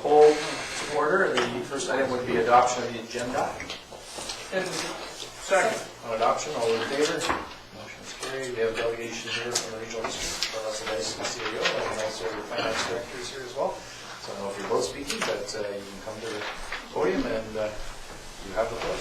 hold to order. The first item would be adoption of the agenda. Second. On adoption, all in favor? Motion is carried. We have a delegation here from the regional district, Vanessa Dice, the CAO, and also the finance director is here as well. So I don't know if you're both speaking, but you can come to the podium and you have the floor.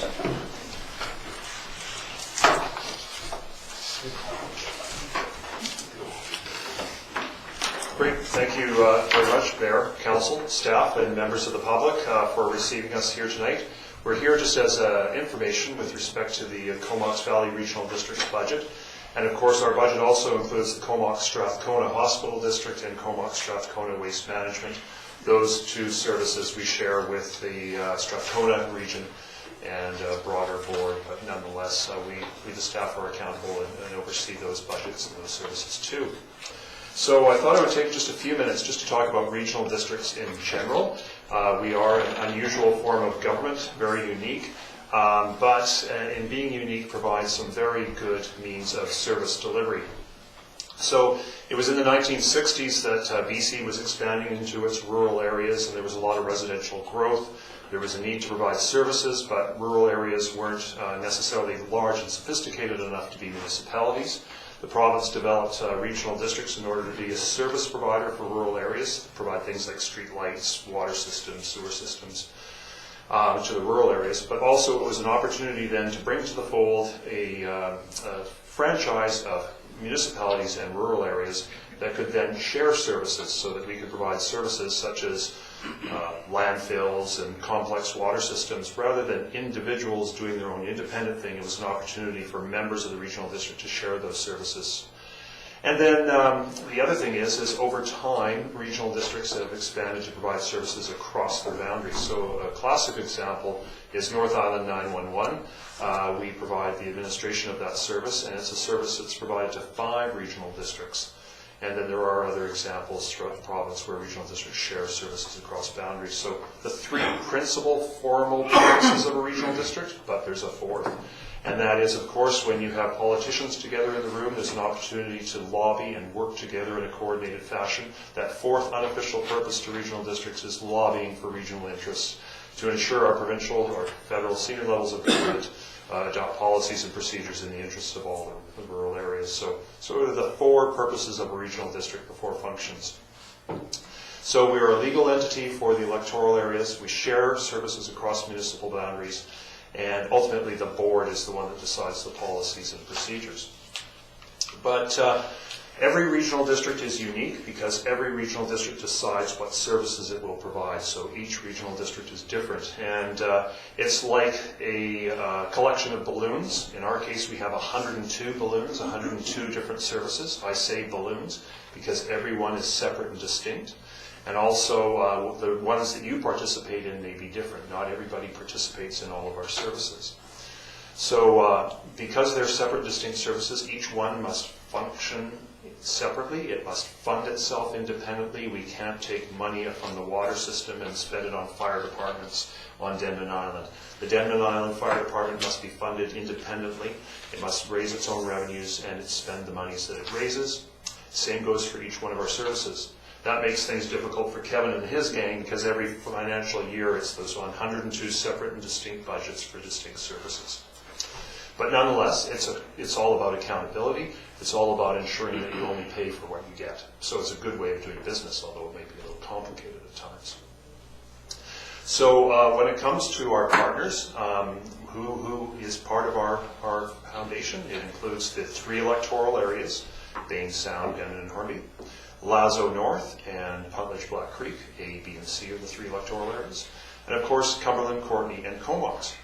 Great. Thank you very much, Mayor, Council, staff, and members of the public for receiving us here tonight. We're here just as information with respect to the Comox Valley Regional District's budget. And of course, our budget also includes the Comox Strathcona Hospital District and Comox Strathcona Waste Management. Those two services we share with the Strathcona region and broader board, but nonetheless, we the staff are accountable and oversee those budgets and those services too. So I thought I would take just a few minutes just to talk about regional districts in general. We are an unusual form of government, very unique, but in being unique provides some very good means of service delivery. So it was in the 1960s that BC was expanding into its rural areas, and there was a lot of residential growth. There was a need to provide services, but rural areas weren't necessarily large and sophisticated enough to be municipalities. The province developed regional districts in order to be a service provider for rural areas, provide things like street lights, water systems, sewer systems to the rural areas. But also it was an opportunity then to bring to the fold a franchise of municipalities and rural areas that could then share services so that we could provide services such as landfills and complex water systems. Rather than individuals doing their own independent thing, it was an opportunity for members of the regional district to share those services. And then the other thing is over time, regional districts have expanded to provide services across their boundaries. So a classic example is North Island 911. We provide the administration of that service, and it's a service that's provided to 5 regional districts. And then there are other examples throughout the province where regional districts share services across boundaries. So the 3 principal formal purposes of a regional district, but there's a 4th. And that is, of course, when you have politicians together in the room, there's an opportunity to lobby and work together in a coordinated fashion. That 4th unofficial purpose to regional districts is lobbying for regional interests to ensure our provincial or federal senior levels of government adopt policies and procedures in the interests of all the rural areas. So what are the 4 purposes of a regional district, the 4 functions? So we are a legal entity for the electoral areas. We share services across municipal boundaries. And ultimately, the board is the one that decides the policies and procedures. But every regional district is unique because every regional district decides what services it will provide. So each regional district is different. And it's like a collection of balloons. In our case, we have 102 balloons, 102 different services. I say balloons because every one is separate and distinct. And also, the ones that you participate in may be different. Not everybody participates in all of our services. So because they're separate, distinct services, each one must function separately. It must fund itself independently. We can't take money from the water system and spend it on fire departments on Denman Island. The Denman Island Fire Department must be funded independently. It must raise its own revenues and spend the monies that it raises. Same goes for each one of our services. That makes things difficult for Kevin and his gang because every financial year it's those 102 separate and distinct budgets for distinct services. But nonetheless, it's all about accountability. It's all about ensuring that you only pay for what you get. So it's a good way of doing business, although it may be a little complicated at times. So when it comes to our partners, who is part of our foundation, it includes the 3 electoral areas, Bain Sound, Denman, and Hornby, Lazo North, and Puntledge Black Creek, A, B, and C are the 3 electoral areas. And of course, Cumberland, Courtenay, and Comox.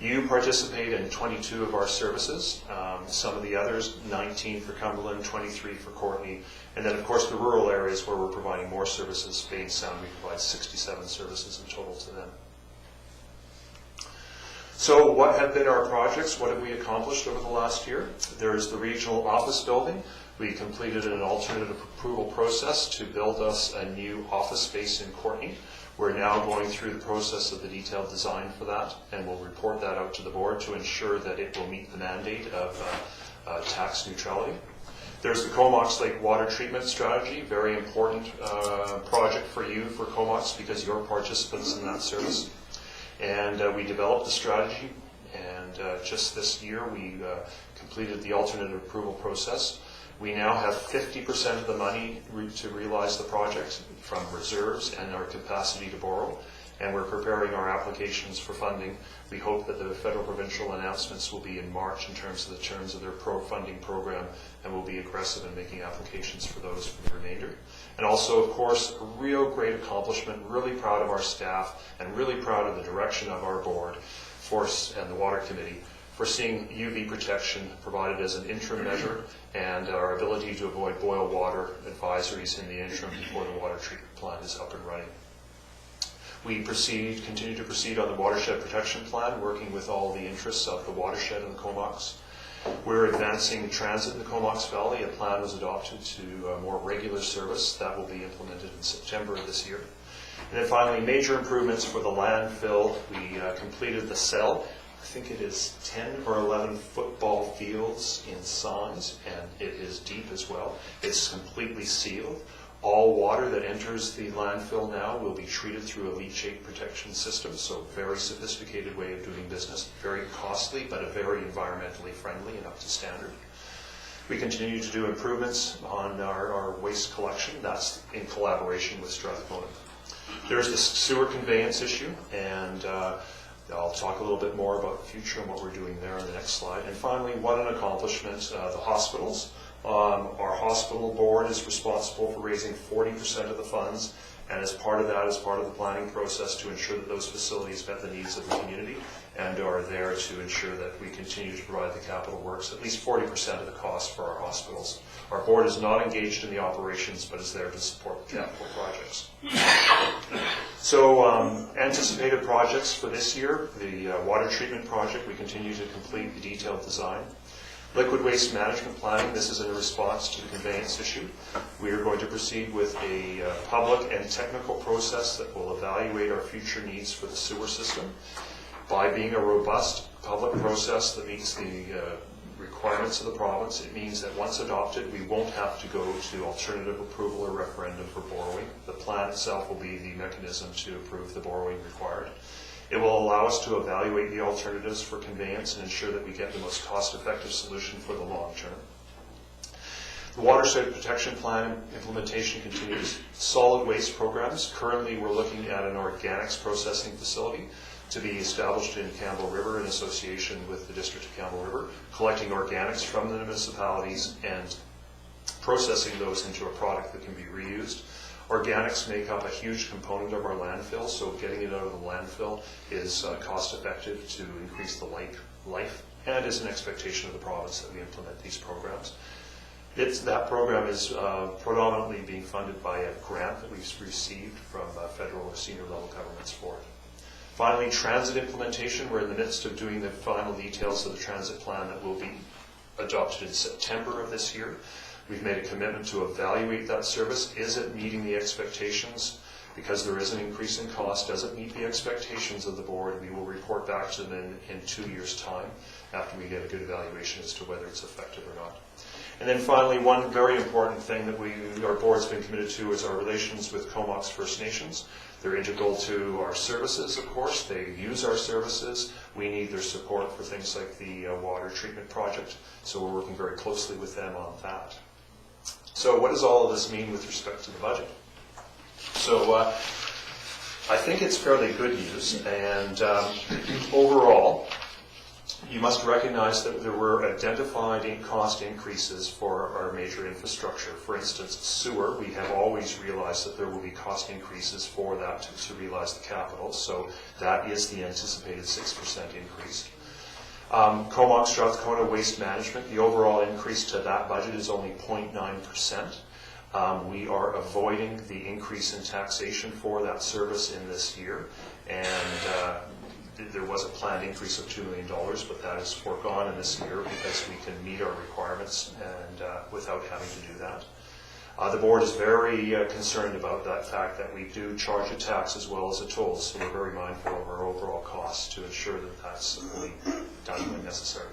You participate in 22 of our services. Some of the others, 19 for Cumberland, 23 for Courtenay. And then of course the rural areas where we're providing more services, Bain Sound, we provide 67 services in total to them. So what have been our projects? What have we accomplished over the last year? There's the regional office building. We completed an alternative approval process to build us a new office space in Courtenay. We're now going through the process of the detailed design for that, and we'll report that out to the board to ensure that it will meet the mandate of tax neutrality. There's the Comox Lake Water Treatment Strategy, very important project for you, for Comox, because you're participants in that service. And we developed the strategy, and just this year we completed the alternative approval process. We now have 50% of the money to realize the project from reserves and our capacity to borrow, and we're preparing our applications for funding. We hope that the federal provincial announcements will be in March in terms of their funding program, and we'll be aggressive in making applications for those for the remainder. And also, of course, a real great accomplishment, really proud of our staff and really proud of the direction of our board and the Water Committee for seeing UV protection provided as an interim measure and our ability to avoid boil water advisories in the interim before the water treatment plant is up and running. We continue to proceed on the watershed protection plan, working with all the interests of the watershed and the Comox. We're advancing transit in the Comox Valley. A plan was adopted to a more regular service that will be implemented in September of this year. And then finally, major improvements for the landfill. We completed the cell. I think it is 10 or 11 football fields in size, and it is deep as well. It's completely sealed. All water that enters the landfill now will be treated through a leachate protection system, so very sophisticated way of doing business, very costly, but a very environmentally friendly and up to standard. We continue to do improvements on our waste collection. That's in collaboration with Strathcona. There's the sewer conveyance issue, and I'll talk a little bit more about the future and what we're doing there on the next slide. And finally, what an accomplishment, the hospitals. Our hospital board is responsible for raising 40% of the funds, and as part of that, as part of the planning process, to ensure that those facilities met the needs of the community and are there to ensure that we continue to provide the capital works, at least 40% of the cost for our hospitals. Our board is not engaged in the operations, but is there to support the capital projects. So anticipated projects for this year, the water treatment project, we continue to complete the detailed design. Liquid waste management planning, this is in response to the conveyance issue. We are going to proceed with a public and technical process that will evaluate our future needs for the sewer system. By being a robust public process that meets the requirements of the province, it means that once adopted, we won't have to go to alternative approval or referendum for borrowing. The plan itself will be the mechanism to approve the borrowing required. It will allow us to evaluate the alternatives for conveyance and ensure that we get the most cost-effective solution for the long term. The watershed protection plan implementation continues. Solid waste programs. Currently, we're looking at an organics processing facility to be established in Campbell River in association with the District of Campbell River, collecting organics from the municipalities and processing those into a product that can be reused. Organics make up a huge component of our landfill, so getting it out of the landfill is cost-effective to increase the life, and is an expectation of the province that we implement these programs. That program is predominantly being funded by a grant that we've received from federal or senior level governments for it. Finally, transit implementation. We're in the midst of doing the final details of the transit plan that will be adopted in September of this year. We've made a commitment to evaluate that service. Is it meeting the expectations? Because there is an increase in cost. Does it meet the expectations of the board? We will report back to them in 2 years' time after we get a good evaluation as to whether it's effective or not. And then finally, one very important thing that our board's been committed to is our relations with Comox First Nations. They're integral to our services, of course. They use our services. We need their support for things like the water treatment project. So we're working very closely with them on that. So what does all of this mean with respect to the budget? So I think it's fairly good news. And overall, you must recognize that there were identified cost increases for our major infrastructure. For instance, sewer, we have always realized that there will be cost increases for that to realize the capital. So that is the anticipated 6% increase. Comox Strathcona Waste Management, the overall increase to that budget is only 0.9%. We are avoiding the increase in taxation for that service in this year. And there was a planned increase of $2 million, but that is foregone in this year because we can meet our requirements and without having to do that. The board is very concerned about that fact that we do charge a tax as well as a toll, so we're very mindful of our overall costs to ensure that that's only done when necessary.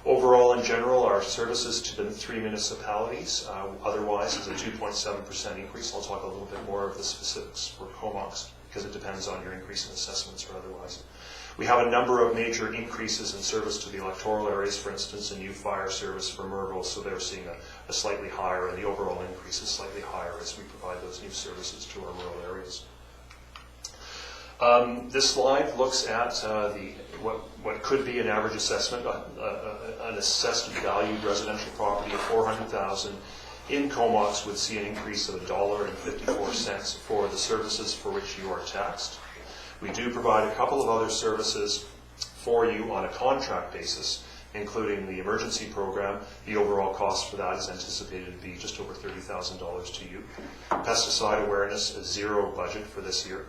Overall, in general, our services to the 3 municipalities otherwise is a 2.7% increase. I'll talk a little bit more of the specifics for Comox because it depends on your increase in assessments or otherwise. We have a number of major increases in service to the electoral areas, for instance, a new fire service for Merville, so they're seeing a slightly higher, and the overall increase is slightly higher as we provide those new services to our rural areas. This slide looks at what could be an average assessment, an assessed valued residential property of $400,000 in Comox would see an increase of $1.54 for the services for which you are taxed. We do provide a couple of other services for you on a contract basis, including the emergency program. The overall cost for that is anticipated to be just over $30,000 to you. Pesticide awareness, a zero budget for this year.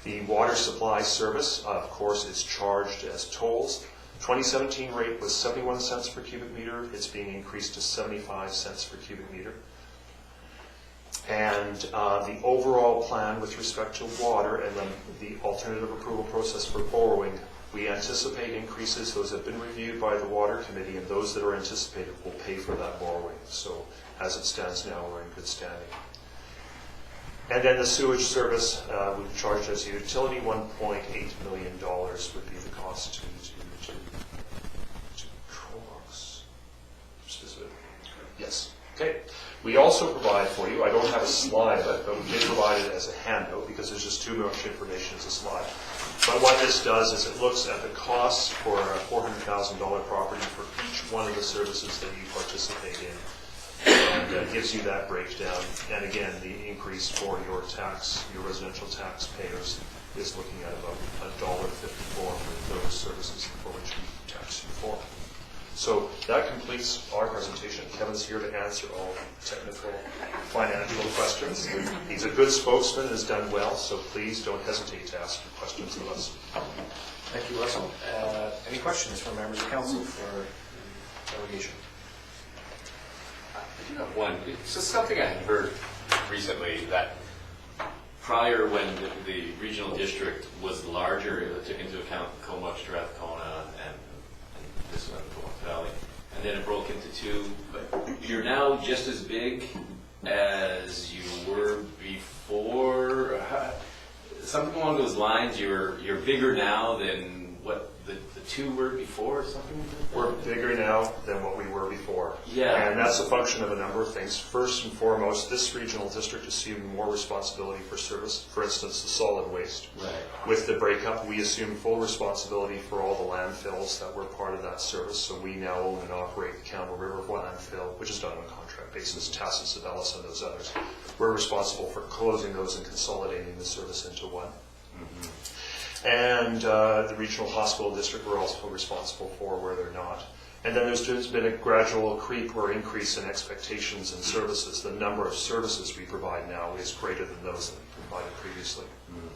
The water supply service, of course, is charged as tolls. 2017 rate was 71 cents per cubic meter. It's being increased to 75 cents per cubic meter. And the overall plan with respect to water and then the alternative approval process for borrowing, we anticipate increases. Those have been reviewed by the Water Committee, and those that are anticipated will pay for that borrowing. So as it stands now, we're in good standing. And then the sewage service, we've charged as a utility $1.8 million would be the cost to Comox. Specific. Yes. Okay. We also provide for you, I don't have a slide of it, but we did provide it as a handout because there's just too much information as a slide. But what this does is it looks at the costs for a $400,000 property for each one of the services that you participate in. And gives you that breakdown. And again, the increase for your tax, your residential taxpayers, is looking at about $1.54 for those services for which we tax you for. So that completes our presentation. Kevin's here to answer all technical, financial questions. He's a good spokesman and has done well, so please don't hesitate to ask your questions of us. Thank you, Russell. Any questions from members of council for the delegation? I do have one. It's just something I had heard recently that prior when the regional district was larger, it took into account Comox, Strathcona, and this one, Comox Valley, and then it broke into two. But you're now just as big as you were before. Something along those lines. You're bigger now than what the two were before, or something like that? We're bigger now than what we were before. Yeah. And that's a function of a number of things. First and foremost, this regional district assumed more responsibility for service. For instance, the solid waste. Right. With the breakup, we assumed full responsibility for all the landfills that were part of that service. So we now own and operate the Campbell River landfill, which is done on a contract basis, Tassus, Abelis, and those others. We're responsible for closing those and consolidating the service into one. Mm-hmm. And the regional hospital district we're also responsible for where they're not. And then there's been a gradual creep or increase in expectations and services. The number of services we provide now is greater than those that we provided previously. Mm-hmm.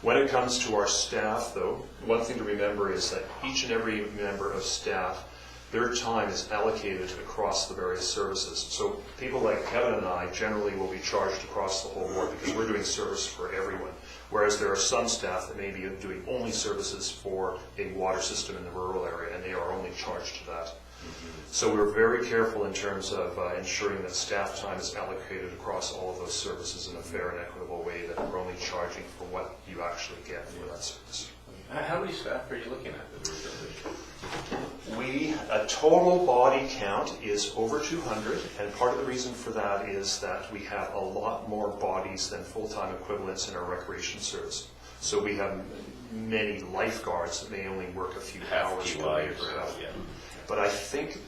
When it comes to our staff, though, one thing to remember is that each and every member of staff, their time is allocated across the various services. So people like Kevin and I generally will be charged across the whole board because we're doing service for everyone. Whereas there are some staff that may be doing only services for a water system in the rural area, and they are only charged to that. Mm-hmm. So we're very careful in terms of ensuring that staff time is allocated across all of those services in a fair and equitable way, that we're only charging for what you actually get for that service. How many staff are you looking at? A total body count is over 200, and part of the reason for that is that we have a lot more bodies than full-time equivalents in our recreation service. So we have many lifeguards that may only work a few hours per week. But I think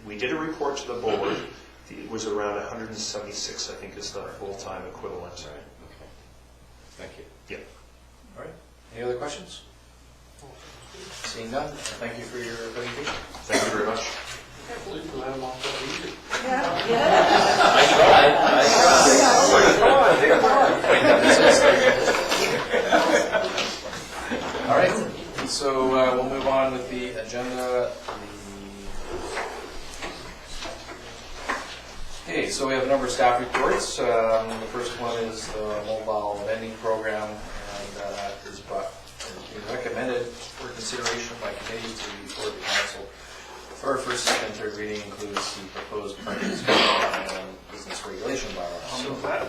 we did a report to the board. It was around 176, I think, is the full-time equivalent. Right. Okay. Thank you. Yeah. All right. Any other questions? Seeing none, thank you for your presentation. Thank you very much. I can't believe we let them off that easy. I tried. All right, so we'll move on with the agenda. Okay, so we have a number of staff reports. The first one is the mobile vending program, and that is recommended for consideration by committee to before the council for first, second, third reading includes the proposed parking bylaw and business regulation bylaw. So that,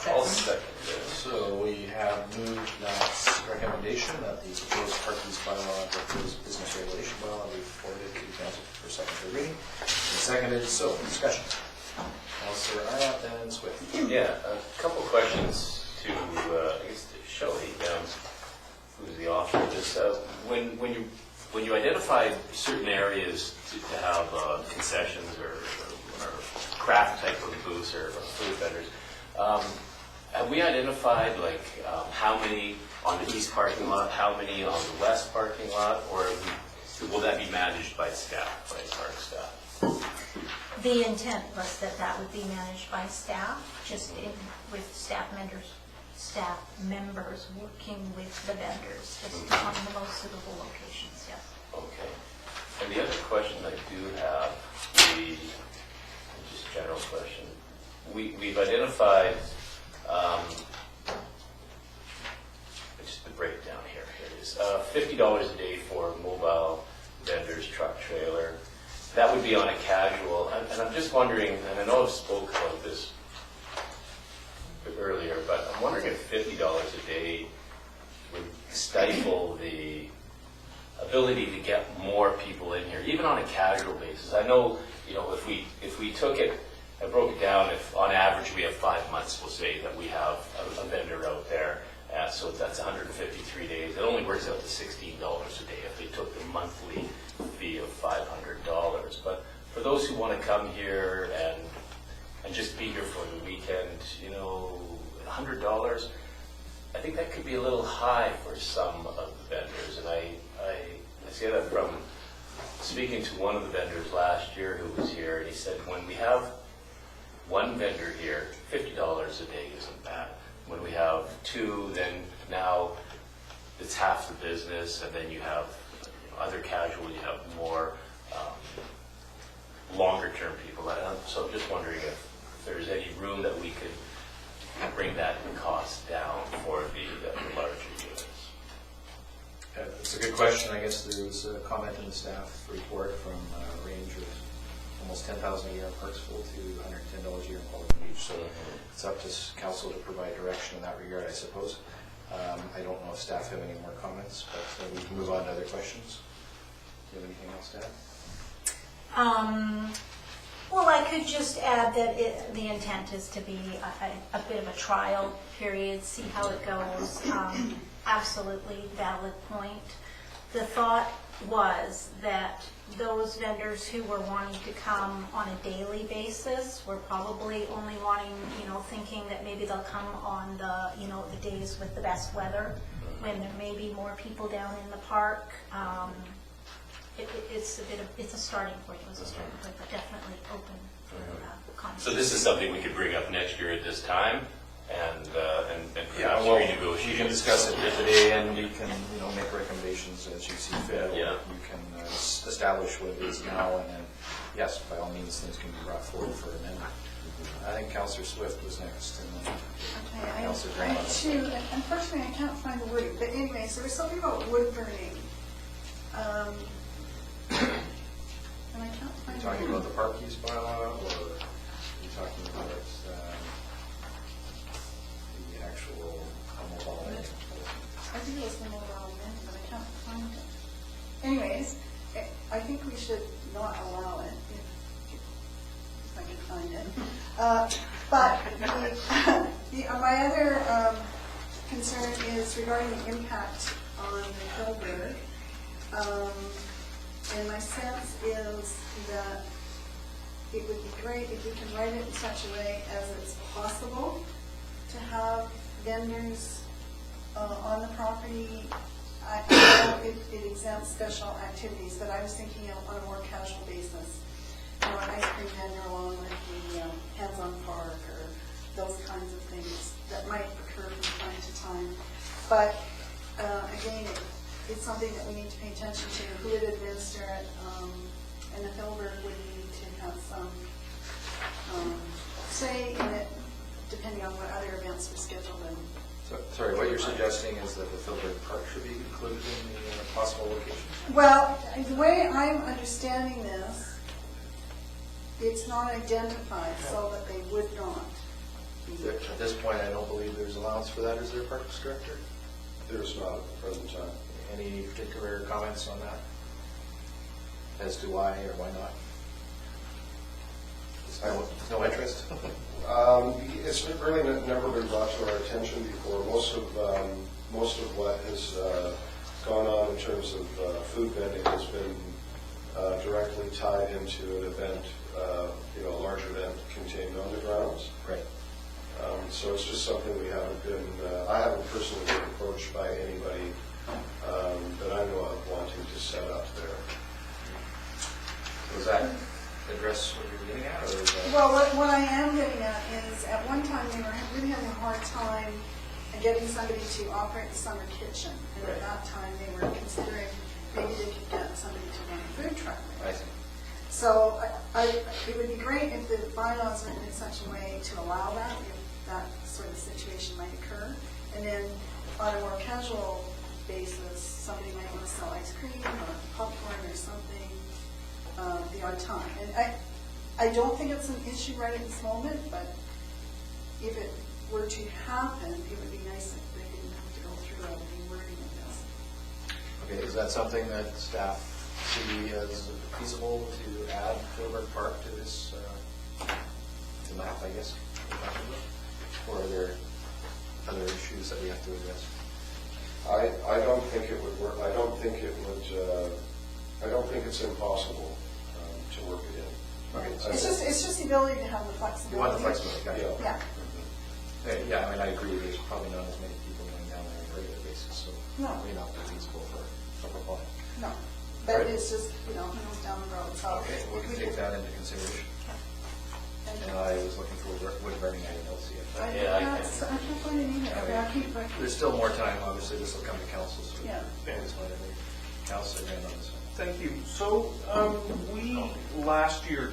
I'll second this. So we have moved that recommendation that the proposed parking bylaw and proposed business regulation bylaw be forwarded to council for second, third reading. And seconded, so discussion. Councilor Arnott, then Swift. Yeah, a couple questions to, I guess, to Shelley, who's the author of this. When you identified certain areas to have concessions or craft type of booths or food vendors, have we identified like how many on the east parking lot, how many on the west parking lot, or will that be managed by staff, by park staff? The intent was that that would be managed by staff, just with staff members working with the vendors, just on the most suitable locations, yes. Okay. And the other question I do have, just a general question. We've identified, just the breakdown here. Here it is. $50 a day for mobile vendors, truck, trailer. That would be on a casual. And I'm just wondering, and I know I've spoke about this earlier, but I'm wondering if $50 a day would stifle the ability to get more people in here, even on a casual basis. I know, if we took it, I broke it down, if on average we have 5 months, we'll say that we have a vendor out there, so that's 153 days. It only works out to $16 a day if they took the monthly fee of $500. But for those who want to come here and just be here for the weekend, $100, I think that could be a little high for some of the vendors. And I say that from speaking to one of the vendors last year who was here, and he said, when we have one vendor here, $50 a day isn't bad. When we have two, then now it's half the business, and then you have other casual, you have more longer-term people. So I'm just wondering if there's any room that we could bring that cost down for the larger units. It's a good question. I guess there was a comment in the staff report from a range of almost $10,000 a year in Parksville to $110 a year in Quality Beach. So it's up to council to provide direction in that regard, I suppose. I don't know if staff have any more comments, but we can move on to other questions. Do you have anything else to add? Well, I could just add that the intent is to be a bit of a trial period, see how it goes. Absolutely valid point. The thought was that those vendors who were wanting to come on a daily basis were probably only wanting, thinking that maybe they'll come on the days with the best weather, when there may be more people down in the park. It's a starting point. It was a starting point, but definitely open for conversation. So this is something we could bring up next year at this time, and Yeah, perhaps well, renegotiate. you can discuss it here today, and we can, make recommendations as you see fit. Or Yeah. you can establish what it is now, and then, yes, by all means, things can be brought forward for amendment. I think Councillor Swift was next, and then Okay, Councillor I Graham. too, unfortunately, I can't find the wording, but anyways, there was something about wood burning. And I can't Are find you the talking wording. about the park use bylaw, or are you talking about the actual mobile land? I think it was the mobile event, but I can't find it. Anyways, I think we should not allow it, if I can find it. But my other concern is regarding the impact on the Hillberg. And my sense is that it would be great if we can write it in such a way as it's possible to have vendors on the property. I know it exempts special activities, but I was thinking on a more casual basis. An ice cream vendor along with the hands-on park or those kinds of things that might occur from time to time. But again, it's something that we need to pay attention to, who would administer it, and the Hillberg would need to have some say in it, depending on what other events were scheduled in. So Sorry, what you're suggesting is that the Philbrook Park should be included in the possible locations? Well, the way I'm understanding this, it's not identified so that they would not be. At this point, I don't believe there's allowance for that, is there, Parks Director? There's not at the present time. Any particular comments on that? As to why or why not? No interest? It's really never been brought to our attention before. Most of what has gone on in terms of food vending has been directly tied into an event, a large event contained on the grounds. Right. So it's just something we haven't been, I haven't personally been approached by anybody that I know of wanting to set up there. Does that address what you're getting at, or is that? Well, what I am getting at is, at one time, they were really having a hard time getting somebody to operate the summer kitchen. And at that time, they were considering maybe they could get somebody to run a food truck. I see. So it would be great if the bylaws were in such a way to allow that, if that sort of situation might occur. And then on a more casual basis, somebody might want to sell ice cream or popcorn or something the odd time. And I don't think it's an issue right at this moment, but if it were to happen, it would be nice if they didn't have to go through all the wording of this. Okay, is that something that staff see as feasible to add Philbrook Park to this, to map, I guess? Or are there other issues that we have to address? I don't think it would work. I don't think it's impossible to work it in. Okay, It's just the ability to have the flexibility. You want the flexibility, gotcha. Yeah. Yeah, I mean, I agree, there's probably not as many people going down there on a regular basis, so No. it may not be feasible for Park. No, but Right. it's just, who knows down the road, so. Okay, we can take that into consideration. And I was looking for wood burning, I didn't see it. Yeah, I I can't find it either. Okay, I'll keep looking. There's still more time, obviously, this will come to council, so. Yeah. It's whatever. Council again on this one. Thank you. So, we last year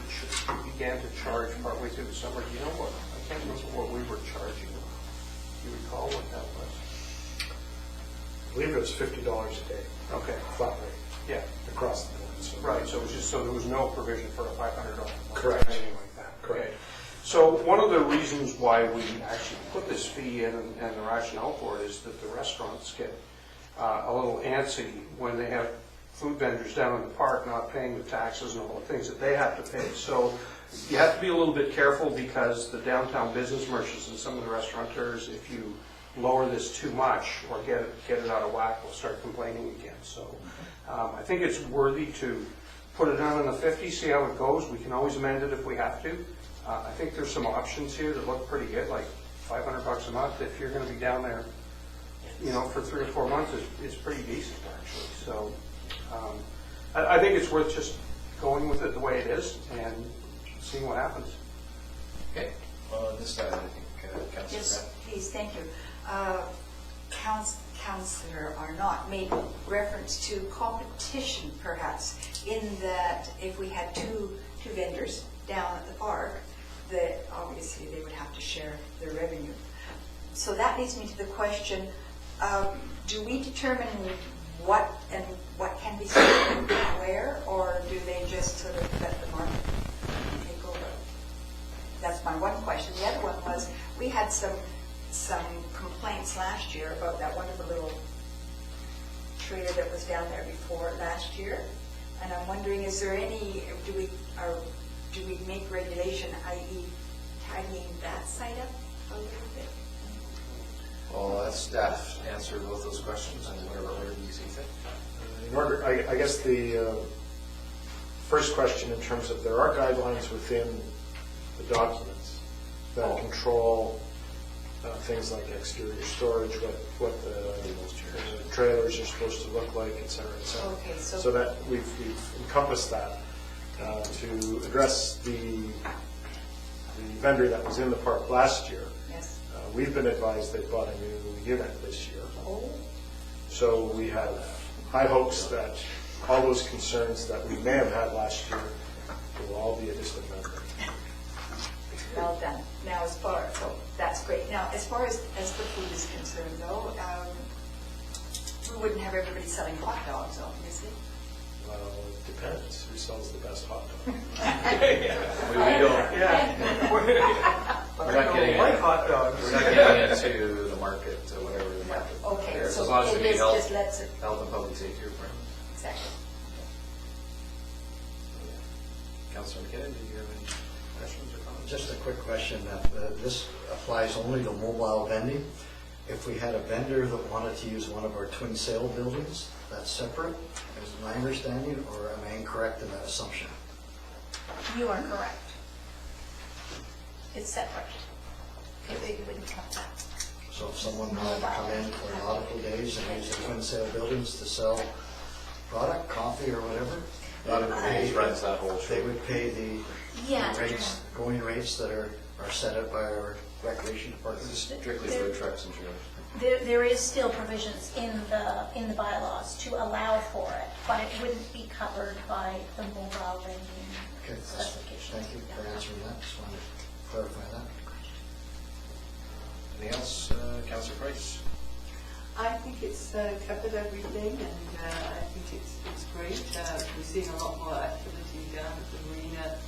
began to charge partway through the summer. Do you know what, I can't remember what we were charging. Do you recall what that was? I believe it was $50 a day, Okay, flat rate, yeah, across the board. So- right, so it was just, so there was no provision for a $500 fine Correct. or anything like that. Correct. Okay. So one of the reasons why we actually put this fee in and the rationale for it is that the restaurants get a little antsy when they have food vendors down in the park not paying the taxes and all the things that they have to pay. So you have to be a little bit careful because the downtown business merchants and some of the restaurateurs, if you lower this too much or get it out of whack, will start complaining again. So I think it's worthy to put it down in the 50, see how it goes. We can always amend it if we have to. I think there's some options here that look pretty good, like $500 a month if you're going to be down there, for 3 or 4 months is pretty decent actually. So I think it's worth just going with it the way it is and seeing what happens. Okay, well, on this side, I think, Councilor Yes, Grant. please, thank you. Councillor Arnott made reference to competition perhaps, in that if we had two vendors down at the park, that obviously they would have to share their revenue. So that leads me to the question, do we determine what can be sold and where, or do they just sort of let the market take over? That's my one question. The other one was, we had some complaints last year about that wonderful little trailer that was down there before last year, and I'm wondering, is there any, do we make regulation, i.e. tidying that site up a little bit? Well, let staff answer both those questions in whatever order you see fit. In order, I guess the first question in terms of, there are guidelines within the documents that control things like exterior storage, what the trailers are supposed to look like, et cetera, et cetera. Okay, So that we've encompassed that to address the vendor that was in the park last year. Yes. We've been advised they bought a new unit this year. Oh, So we have high hopes that all those concerns that we may have had last year will all be a distant memory. Well done. Now so that's great. Now, as far as the food is concerned though, we wouldn't have everybody selling hot dogs, obviously. Well, it depends, who sells the best hot dog? We don't, we're not getting Like it. hot dogs. We're not getting into the market, whatever the market Okay, bears, so as long as we it meet is health, just let's, health and public safety requirements. exactly. Councilor McKinnon, do you have any questions or comments? Just a quick question. This applies only to mobile vending. If we had a vendor that wanted to use one of our twin sale buildings, that's separate, is my understanding, or am I incorrect in that assumption? You are correct. It's separate. It wouldn't count that. So if someone wanted to come in for nautical days and use the twin sale buildings to sell product, coffee or whatever, they would He runs that whole they show. would pay the Yeah. rates, going rates that are set up by our recreation department. Strictly food trucks and trailers. There is still provisions in the bylaws to allow for it, but it wouldn't be covered by the mobile vending Okay, specification. thank you for answering that. Just wanted to clarify that. Anything else, Councilor Price? I think it's covered everything, and I think it's great. We're seeing a lot more activity down at the marina,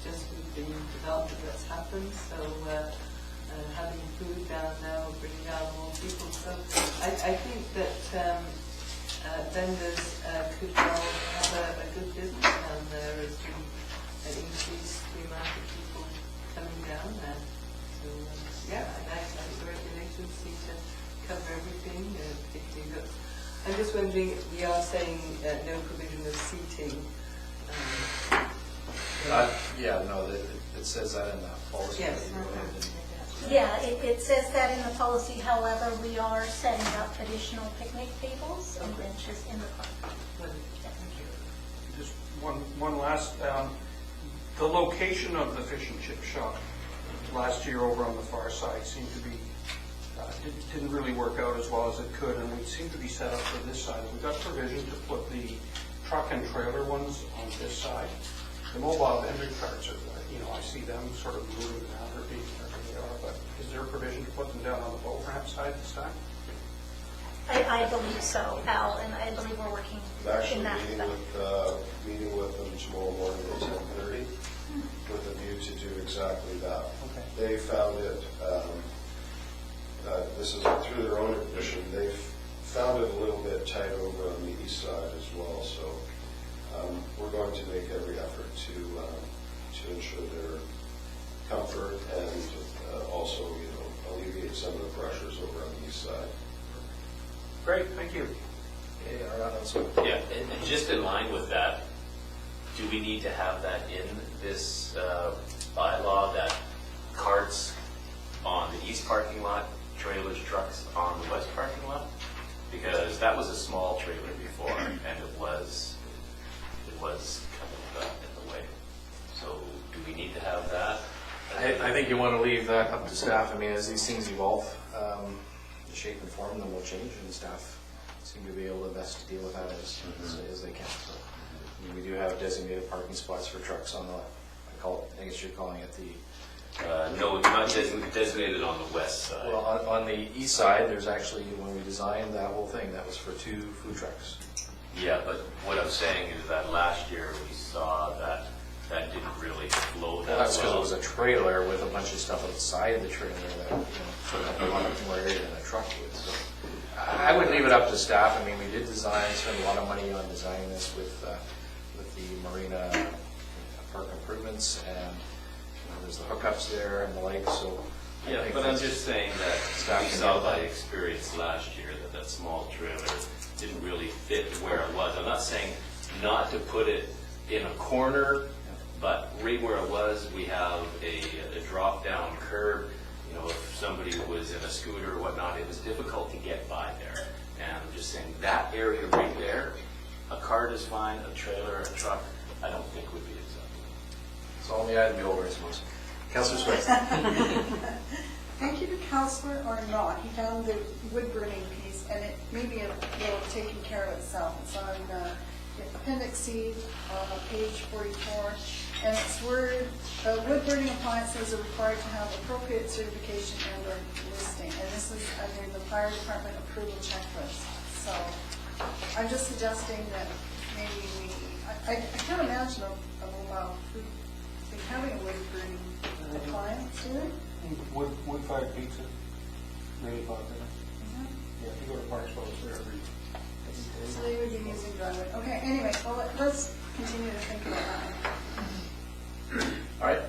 just with the development that's happened. So having food down there will bring down more people. So I think that vendors could well have a good business down there as we increase the amount of people coming down there. So yeah, and I think the regulations seem to cover everything, particularly that. I'm just wondering, we are saying no provision of seating. Yeah, no, it says that in the policy. Yes. Yeah, it says that in the policy, however, we are setting up additional picnic tables and benches in the park. Just one last, the location of the fish and chip shop last year over on the far side seemed to be, didn't really work out as well as it could, and we seem to be set up for this side. We've got provision to put the truck and trailer ones on this side. The mobile vending carts are, I see them sort of moving around or being wherever they are, but is there a provision to put them down on the boat ramp side this time? I believe so, Al, and I believe we're working I'm actually in that. meeting with them tomorrow morning at 10:30 with a view to do exactly that. Okay. They found it, this is through their own admission, they've found it a little bit tight over on the east side as well, so we're going to make every effort to ensure their comfort and also, alleviate some of the pressures over on the east side. Great, thank you. Okay, so Yeah, and just in line with that, do we need to have that in this bylaw, that carts on the east parking lot, trailers, trucks on the west parking lot? Because that was a small trailer before, and it was kind of in the way. So do we need to have that? I think you want to leave that up to staff. I mean, as these things evolve, the shape and form, then will change, and staff seem to be able to best deal with that as they can. So, I mean, we do have designated parking spots for trucks on the, I guess you're calling it the, No, not designated on the west side. well, on the east side, there's actually, when we designed that whole thing, that was for 2 food trucks. Yeah, but what I'm saying is that last year we saw that didn't really flow that Well, that's because it well. was a trailer with a bunch of stuff outside the trailer that, sort of a lot more area than a truck would. So I would leave it up to staff. I mean, we did spend a lot of money on designing this with the marina park improvements, and there's the hookups there and the like. So I Yeah, think but I'm that's- just saying that Staff we can saw do that. by experience last year that small trailer didn't really fit where it was. I'm not saying not to put it in a corner, but right where it was, we have a drop-down curb. If somebody was in a scooter or whatnot, it was difficult to get by there. And I'm just saying that area right there, a cart is fine, a trailer, a truck, I don't think would be acceptable. It's all in the eye of the beholder, I suppose. Councillor Swift. Thank you to Counselor or not, he found the wood burning piece, and it maybe it will have taken care of itself. It's on Appendix C, page 44, and it's word, wood burning appliances are required to have appropriate certification and or listing, and this is under the fire department approval checklist. So I'm just suggesting that maybe I can't imagine a mobile food thing having a wood burning appliance, do they? Wood-fired pizza, really popular. Yeah, if you go to Parks, it's there every day. So they would be using driveway. Okay, anyway, well, let's continue to think about that. All right,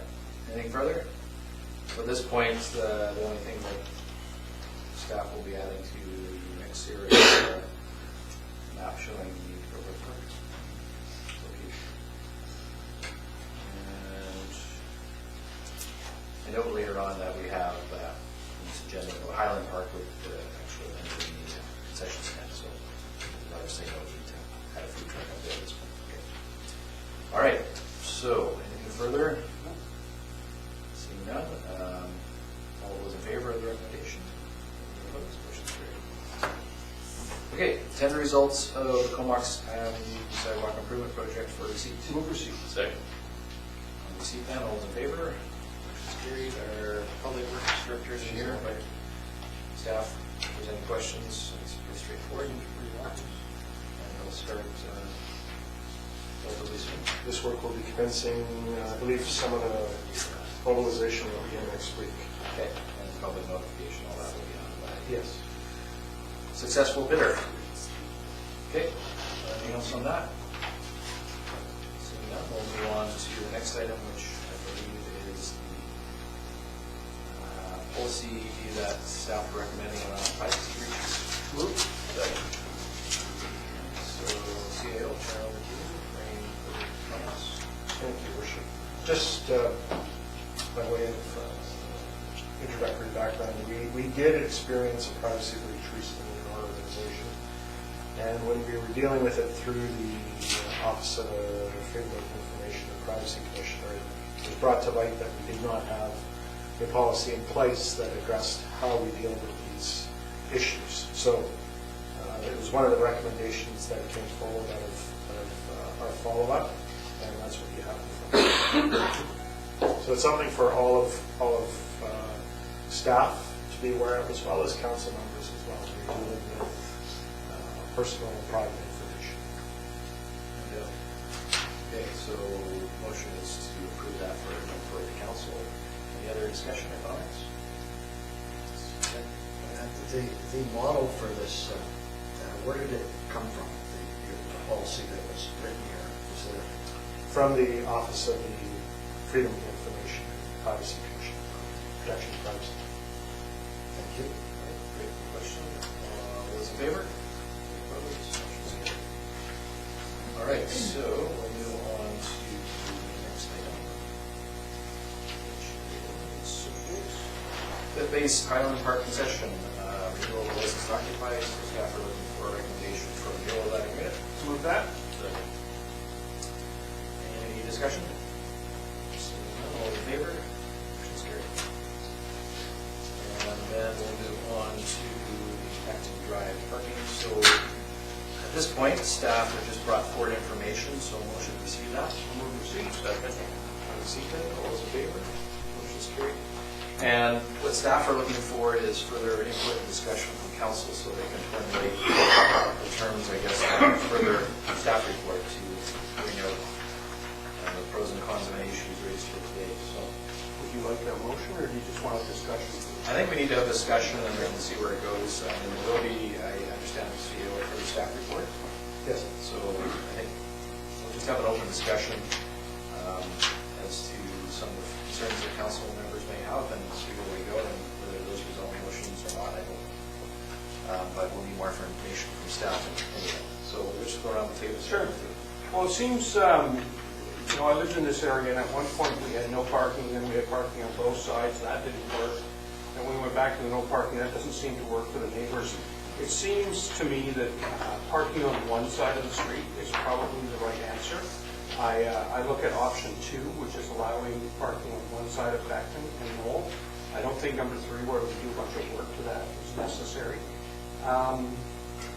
anything further? So at this point, the only thing that staff will be adding to the next series is a map showing the proposed park location. And I note later on that we have this agenda of Highland Park with the actual vendor in the concession stand, so obviously no need to have a food truck up there at this point. Okay. All right, so anything further? Seeing none, all those in favor of the recommendation? Opposed? Motion carried. Okay, tender results of the Comox sidewalk improvement project for receipt. Move receipt. Second. On the receipt panel, all those in favor? Motion carried. Our public works director is here. Invite staff, if there's any questions, it's pretty straightforward. And we'll start relatively soon. This work will be commencing, I believe some of the mobilization will begin next week. Okay, and public notification, all that will be on by. Yes. Successful bidder. Okay, anything else on that? Seeing none, we'll move on to the next item, which I believe is the policy that staff are recommending around privacy breaches. So, CAO, turn over to you for any further comments. Thank you, Worship. Just by way of introductory background, we did experience a privacy breach recently in our organization. And when we were dealing with it through the Office of the Freedom of Information and Privacy Commissioner, it was brought to light that we did not have a policy in place that addressed how we deal with these issues. So it was one of the recommendations that came forward out of our follow-up, and that's what you have in front of you. So it's something for all of staff to be aware of, as well as council members as well. We're dealing with personal and private information. Okay, so motion is to approve that for the council. Any other discussion or comments? The model for this, where did it come from, the policy that was written here? Is there From the Office of the Freedom of Information and Privacy Commission, Protection of Privacy. Thank you. Great question. All those in favor? Opposed? Motion's carried. All right, so we'll move on to the next item, which is Fifth Base Highland Park concession, renewal of license to occupy. So staff are looking for a recommendation for renewal of that agreement. Move that. Any discussion? Seeing none, all in favor? Motion's carried. And then we'll move on to the active drive parking. So at this point, staff have just brought forward information, so motion to receive that. Move receipt. Second. On receipt then, all those in favor? Motion's carried. And what staff are looking for is further input and discussion from council so they can formulate the terms, I guess, of further staff report to bring out the pros and cons of any issues raised here today. So Would you like a motion, or do you just want a discussion? I think we need to have discussion and then see where it goes. I mean, there will be, I understand, the CEO for the staff report. Yes. So I think we'll just have an open discussion as to some of the concerns that council members may have and see where we go and whether those result in motions or not, I don't know. But we'll need more information from staff anyway. So we'll just go around the table. Sure. Well, it seems, I lived in this area, and at one point we had no parking, then we had parking on both sides. That didn't work. And when we went back to the no parking, that doesn't seem to work for the neighbors. It seems to me that parking on one side of the street is probably the right answer. I look at option 2, which is allowing parking on one side of Beckton and Knoll. I don't think number 3, where we do a bunch of work to that, is necessary.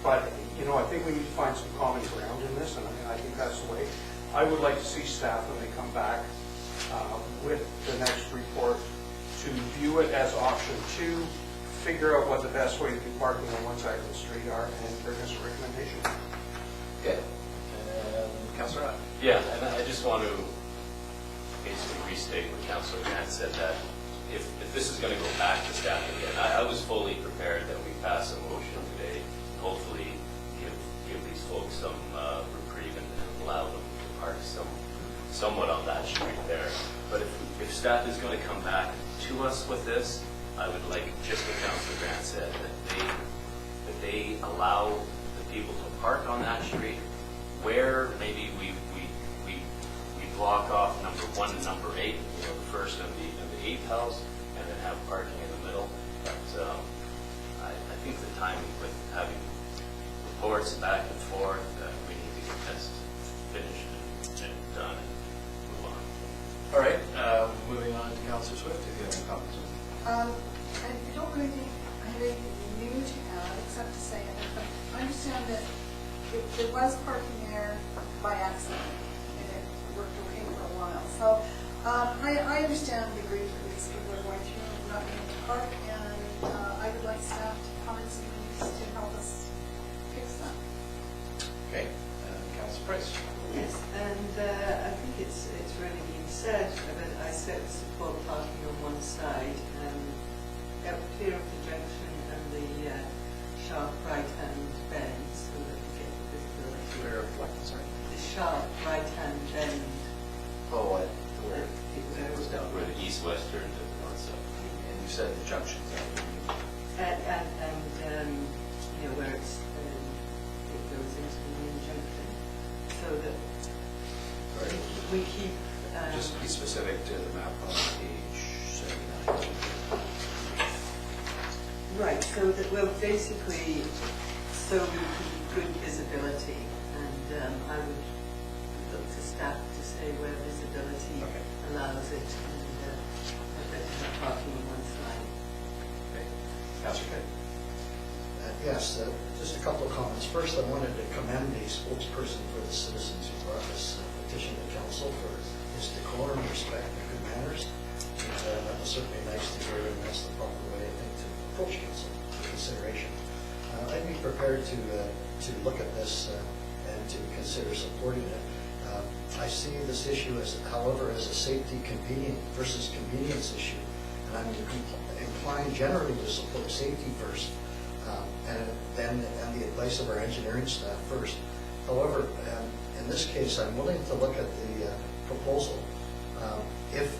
But, you know, I think we need to find some common ground in this, and I think that's the way. I would like to see staff, when they come back with the next report, to view it as option 2, figure out what the best way to do parking on one side of the street are, and bring us a recommendation. Okay. And Councillor Knapp? Yeah, and I just want to basically restate what Councillor Grant said, that if this is going to go back to staff again, I was fully prepared that we pass a motion today, hopefully give these folks some reprieve and allow them to park somewhat on that street there. But if staff is going to come back to us with this, I would like, just what Councillor Grant said, that they allow the people to park on that street, where maybe we block off number 1 and number 8, the first and the 8th house, and then have parking in the middle. But I think the timing with having reports back and forth, we need to get this finished and done and move on. All right, moving on to Councillor Swift, if you have any comments. I don't really think I have anything new to add, except to say, I understand that there was parking there by accident, and it worked okay for a while. So I understand the grief that these people are going through, not being able to park, and I would like staff to come and see these to help us fix that. Okay, Councillor Price? Yes, and I think it's really been said, but I said support parking on one side, clear of the junction and the sharp right-hand bend, so that you get the visibility. Clear of what, sorry? The sharp right-hand bend. Oh, where? It was down where the east-western to the north-south. And you said the junctions. And where it goes into the main junction, so that we keep. Just be specific to the map on page 79. Right, so that we'll basically, so we keep good visibility, and I would look to staff to say where visibility allows it, and better parking on one side. Okay. Councillor Kidd? Yes, just a couple of comments. First, I wanted to commend the spokesperson for the citizens who brought this petition to council for his decorum, respect, and good manners. That was certainly nice to hear, and that's the proper way, I think, to approach council for consideration. I'd be prepared to look at this and to consider supporting it. I see this issue as, however, as a safety versus convenience issue, and I'm inclined generally to support safety first, and the advice of our engineering staff first. However, in this case, I'm willing to look at the proposal. If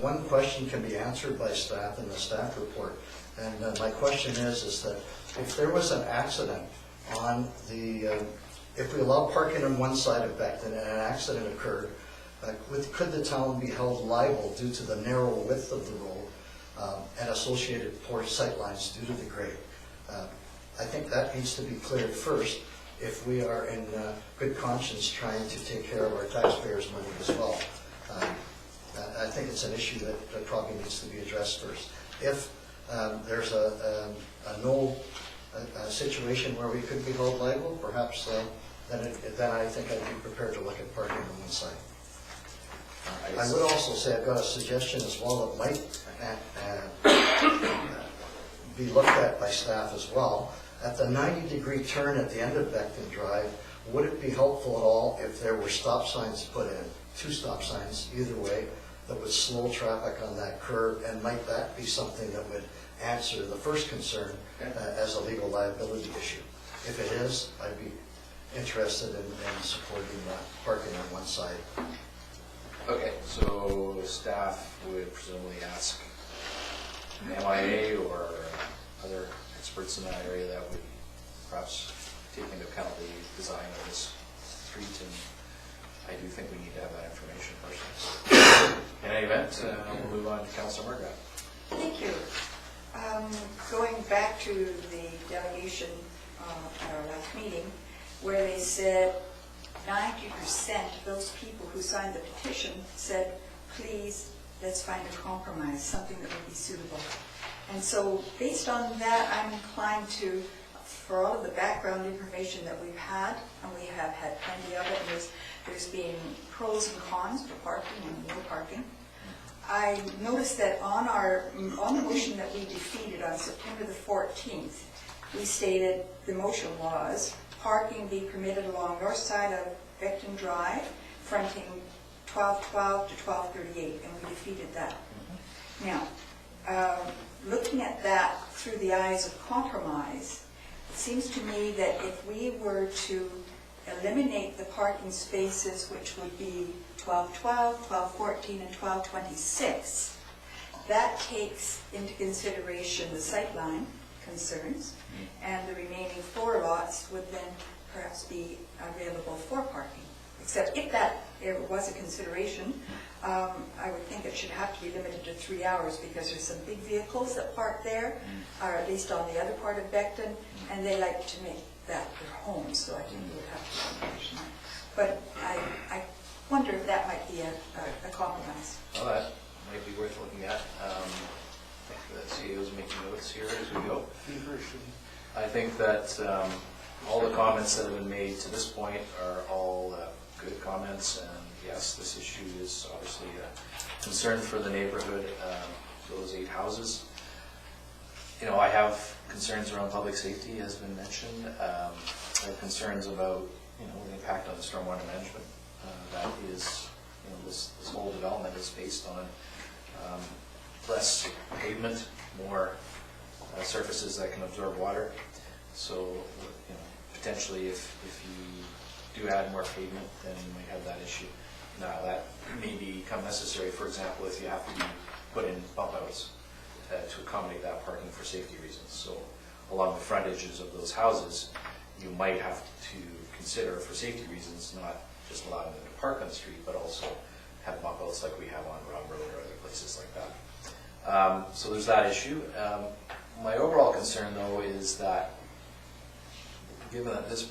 one question can be answered by staff in the staff report, and my question is that if there was an accident on if we allow parking on one side of Becton and an accident occurred, could the town be held liable due to the narrow width of the road and associated poor sight lines due to the grade? I think that needs to be cleared first if we are in good conscience trying to take care of our taxpayers' money as well. I think it's an issue that probably needs to be addressed first. If there's a situation where we could be held liable, perhaps then I think I'd be prepared to look at parking on one side. I would also say I've got a suggestion as well that might be looked at by staff as well. At the 90-degree turn at the end of Becton Drive, would it be helpful at all if there were stop signs put in, 2 stop signs either way, that would slow traffic on that curve, and might that be something that would answer the first concern as a legal liability issue? If it is, I'd be interested in supporting parking on one side. Okay, so staff would presumably ask MIA or other experts in that area that would perhaps take into account the design of this street, and I do think we need to have that information first. In any event, we'll move on to Councillor Margaret. Thank you. Going back to the delegation at our last meeting, where they said 90% of those people who signed the petition said, please, let's find a compromise, something that would be suitable. And so based on that, I'm inclined to for all of the background information that we've had, and we have had plenty of it, and there's been pros and cons for parking and no parking. I noticed that on the motion that we defeated on September the 14th, we stated the motion was parking be permitted along north side of Beckton Drive, fronting 1212 to 1238, and we defeated that. Now, looking at that through the eyes of compromise, it seems to me that if we were to eliminate the parking spaces, which would be 1212, 1214, and 1226, that takes into consideration the sightline concerns, and the remaining 4 lots would then perhaps be available for parking. Except if that was a consideration, I would think it should have to be limited to 3 hours, because there's some big vehicles that park there, or at least on the other part of Beckton, and they like to make that their home, so I think we would have to mention that. But I wonder if that might be a compromise. Well, that might be worth looking at. The CEO's making notes here as we go. I think that all the comments that have been made to this point are all good comments, and yes, this issue is obviously a concern for the neighborhood, those 8 houses. You know, I have concerns around public safety, has been mentioned. I have concerns about, you know, the impact on the stormwater management. That is, you know, this whole development is based on less pavement, more surfaces that can absorb water. So, you know, potentially if you do add more pavement, then you might have that issue. Now, that may become necessary, for example, if you have to put in bump outs to accommodate that parking for safety reasons. So along the frontages of those houses, you might have to consider, for safety reasons, not just allowing them to park on the street, but also have bump outs like we have on Rob Road or other places like that. So there's that issue. My overall concern, though, is that given that this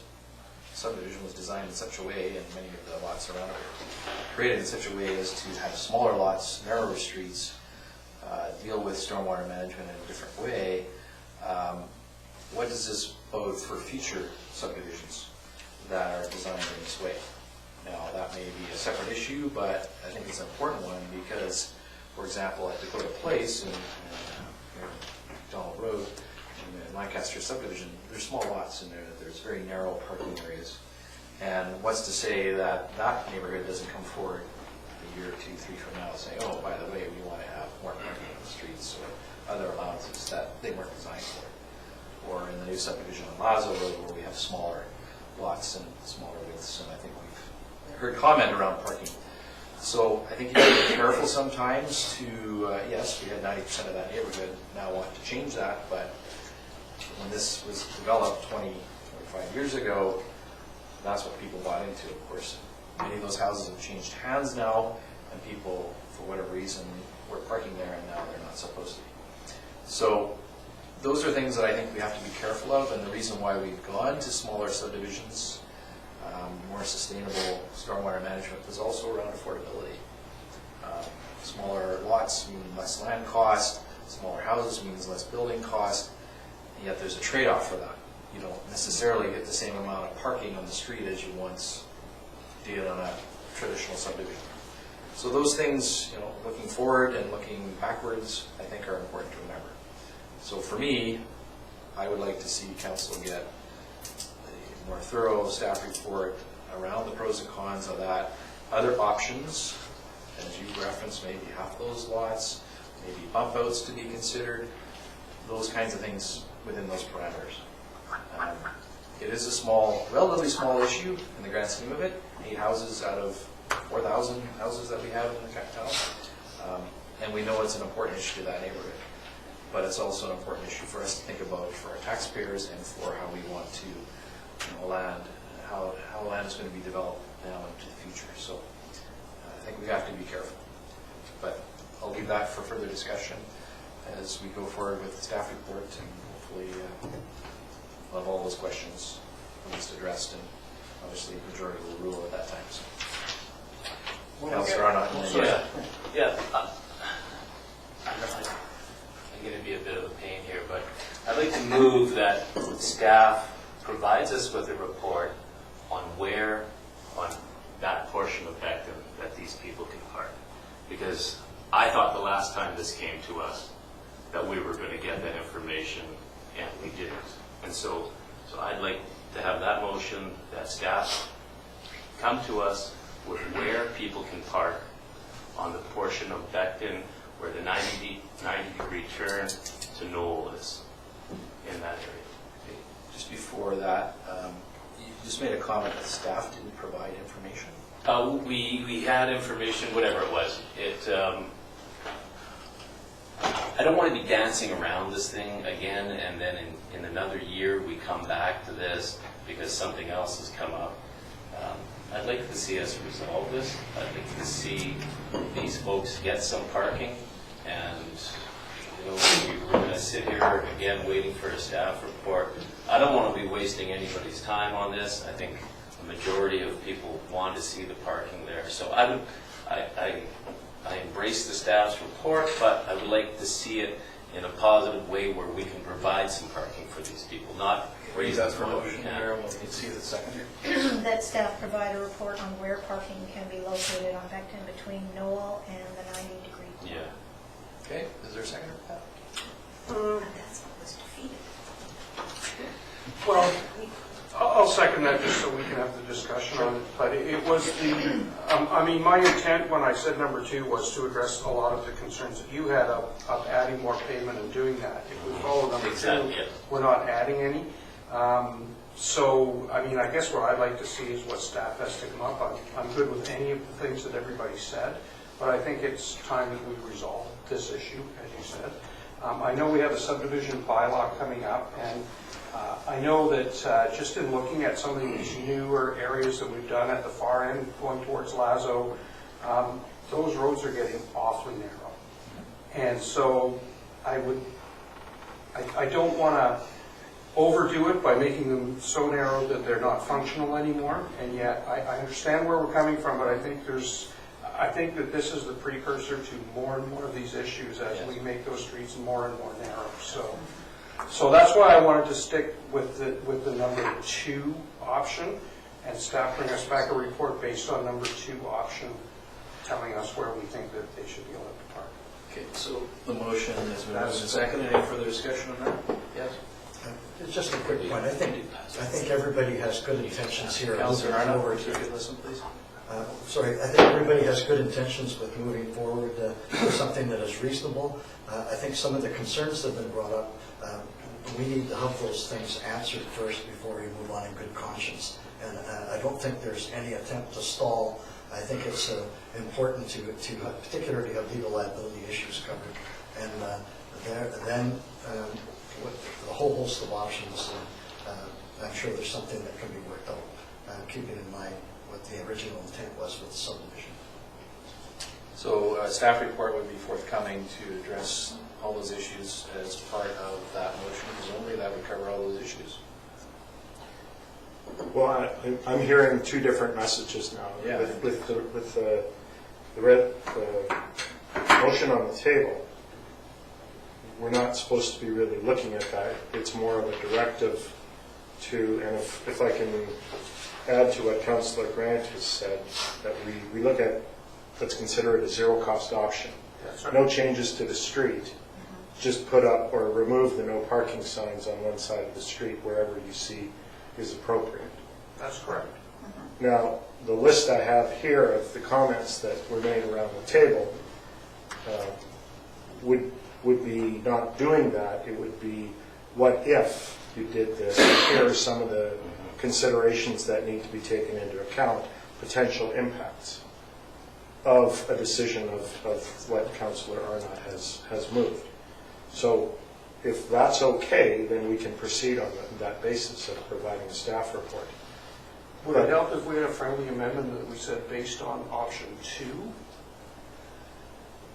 subdivision was designed in such a way, and many of the lots around it were created in such a way as to have smaller lots, narrower streets, deal with stormwater management in a different way, what does this bode for future subdivisions that are designed in this way? Now, that may be a separate issue, but I think it's an important one because, for example, at Dakota Place in Donald Road, in the Lancaster subdivision, there's small lots in there that there's very narrow parking areas. And what's to say that that neighborhood doesn't come forward a year, 2, 3 from now and say, oh, by the way, we want to have more parking on the streets or other allowances that they weren't designed for. Or in the new subdivision on Lazo Road where we have smaller lots and smaller widths, and I think we've heard comment around parking. So I think you have to be careful sometimes to, yes, we had 90% of that neighborhood now want to change that, but when this was developed 20, 25 years ago, that's what people bought into. Of course, many of those houses have changed hands now, and people, for whatever reason, were parking there, and now they're not supposed to be. So those are things that I think we have to be careful of, and the reason why we've gone to smaller subdivisions, more sustainable stormwater management, was also around affordability. Smaller lots mean less land cost, smaller houses means less building cost, and yet there's a trade-off for that. You don't necessarily get the same amount of parking on the street as you once did on a traditional subdivision. So those things, you know, looking forward and looking backwards, I think are important to remember. So for me, I would like to see council get a more thorough staff report around the pros and cons of that. Other options, as you referenced, maybe half those lots, maybe bump outs to be considered, those kinds of things within those parameters. It is a small, relatively small issue in the grand scheme of it, 8 houses out of 4,000 houses that we have in the town. And we know it's an important issue to that neighborhood. But it's also an important issue for us to think about for our taxpayers and for how we want to, you know, land, how land is going to be developed now into the future. So I think we have to be careful. But I'll leave that for further discussion as we go forward with the staff report, and hopefully we'll have all those questions at least addressed, and obviously the majority will rule at that time. So. Councillor Arnott. Yeah. I'm going to be a bit of a pain here, but I'd like to move that staff provides us with a report on where, on that portion of Becton, that these people can park. Because I thought the last time this came to us, that we were going to get that information, and we didn't. And so I'd like to have that motion, that staff come to us with where people can park on the portion of Becton where the 90-degree turn to Knoll is, in that area. Just before that, you just made a comment that staff didn't provide information. We had information, whatever it was. I don't want to be dancing around this thing again, and then in another year we come back to this because something else has come up. I'd like to see us resolve this. I'd like to see these folks get some parking, and we're going to sit here again waiting for a staff report. I don't want to be wasting anybody's time on this. I think the majority of people want to see the parking there. So I embrace the staff's report, but I would like to see it in a positive way where we can provide some parking for these people, not raise that for motion. We'll need to see the second here. That staff provide a report on where parking can be located on Becton between Knoll and the 90-degree. Yeah. Okay, is there a second for that? That's what was defeated. Well, I'll second that just so we can have the discussion on it. But it was my intent when I said number 2 was to address a lot of the concerns that you had of adding more pavement and doing that. If we follow number 2, Exactly, yeah. we're not adding any. So, I guess what I'd like to see is what staff has to come up on. I'm good with any of the things that everybody said, but I think it's time that we resolve this issue, as you said. I know we have a subdivision bylaw coming up, and I know that just in looking at some of these newer areas that we've done at the far end, going towards Lazo, those roads are getting awfully narrow. And so I don't want to overdo it by making them so narrow that they're not functional anymore. And yet I understand where we're coming from, but I think that this is the precursor to more and more of these issues as we make those streets more and more narrow. So that's why I wanted to stick with the number 2 option, and staff bring us back a report based on number 2 option, telling us where we think that they should be allowed to park. Okay, so the motion has been moved and seconded. Any further discussion on that? Yes? Just a quick point. I think everybody has good intentions here. Councilor Arnott, if you could listen, please. Sorry, I think everybody has good intentions with moving forward with something that is reasonable. I think some of the concerns that have been brought up, we need to have those things answered first before we move on in good conscience. And I don't think there's any attempt to stall. I think it's important to particularly have legal liability issues covered. And then with a whole host of options, I'm sure there's something that can be worked out, keeping in mind what the original intent was with the subdivision. So a staff report would be forthcoming to address all those issues as part of that motion. Presumably that would cover all those issues. Well, I'm hearing 2 different messages now. Yeah. With the motion on the table, we're not supposed to be really looking at that. It's more of a directive to, and if I can add to what Councillor Grant has said, that we look at, let's consider it a zero-cost option. That's right. No changes to the street. Just put up or remove the no parking signs on one side of the street wherever you see is appropriate. That's correct. Now, the list I have here of the comments that were made around the table would be not doing that. It would be, what if you did this? Here are some of the considerations that need to be taken into account, potential impacts of a decision of what Councillor Arnott has moved. So if that's okay, then we can proceed on that basis of providing a staff report. Would it help if we had a friendly amendment that we said based on option 2?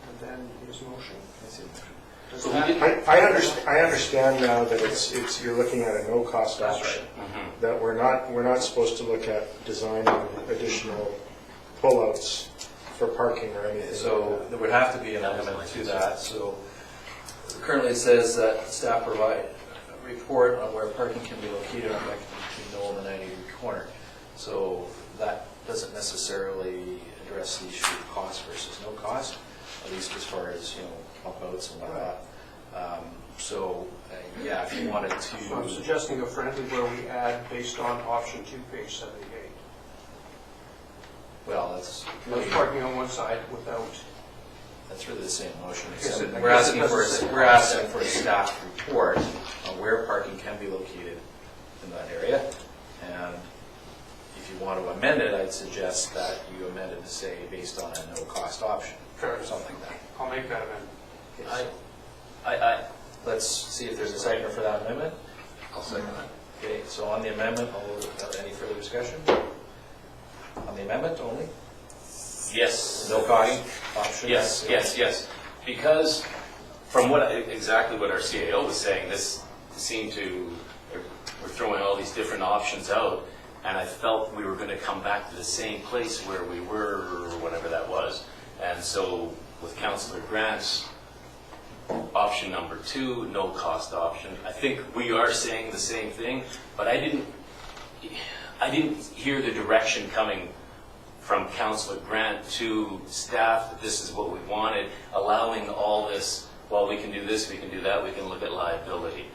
And then his motion? Does that- I understand now that it's you're looking at a no-cost option. That we're not supposed to look at designing additional pullouts for parking or anything. So there would have to be an amendment to that. So currently it says that staff report on where parking can be located on Beckman between Knoll and the 90-degree corner. So that doesn't necessarily address the issue of cost versus no cost, at least as far as, bump outs and whatnot. Yeah, if you wanted So I'm to, suggesting a friendly where we add based on option 2, page 78. well, that's No really, parking on one side without, that's really the same motion. Yes, except I We're guess it asking for, doesn't say we're asking for a staff report on where parking can be located in that area. And if you want to amend it, I'd suggest that you amend it to say based on a no-cost option, or something like that. I'll make that amendment. Let's see if there's a seconder for that amendment. I'll second that. Okay, so on the amendment, any further discussion? On the amendment only? Yes. No cost option? Yes. Because from exactly what our CAO was saying, this seemed to, we're throwing all these different options out, and I felt we were going to come back to the same place where we were, or whatever that was. And so with Councillor Grant's option number 2, no cost option, I think we are saying the same thing, but I didn't hear the direction coming from Councillor Grant to staff that this is what we wanted, allowing all this, well, we can do this, we can do that, we can look at liability.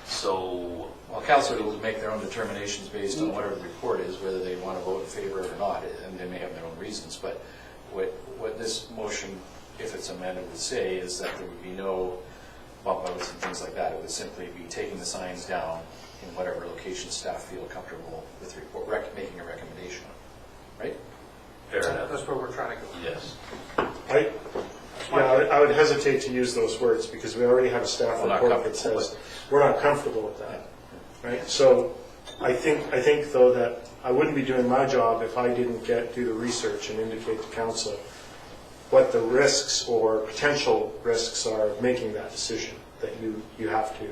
So, Well, council will make their own determinations based on whatever the report is, whether they want to vote in favor or not, and they may have their own reasons. But what this motion, if it's amended, would say is that there would be no bump outs and things like that. It would simply be taking the signs down in whatever location staff feel comfortable with making a recommendation on, right? fair enough. That's where we're trying to go. Yes. I would hesitate to use those words because we already have a staff We're not report that comfortable says we're not comfortable with that, right? So I think though that I wouldn't be doing my job if I didn't do the research and indicate to council what the risks or potential risks are of making that decision that you have to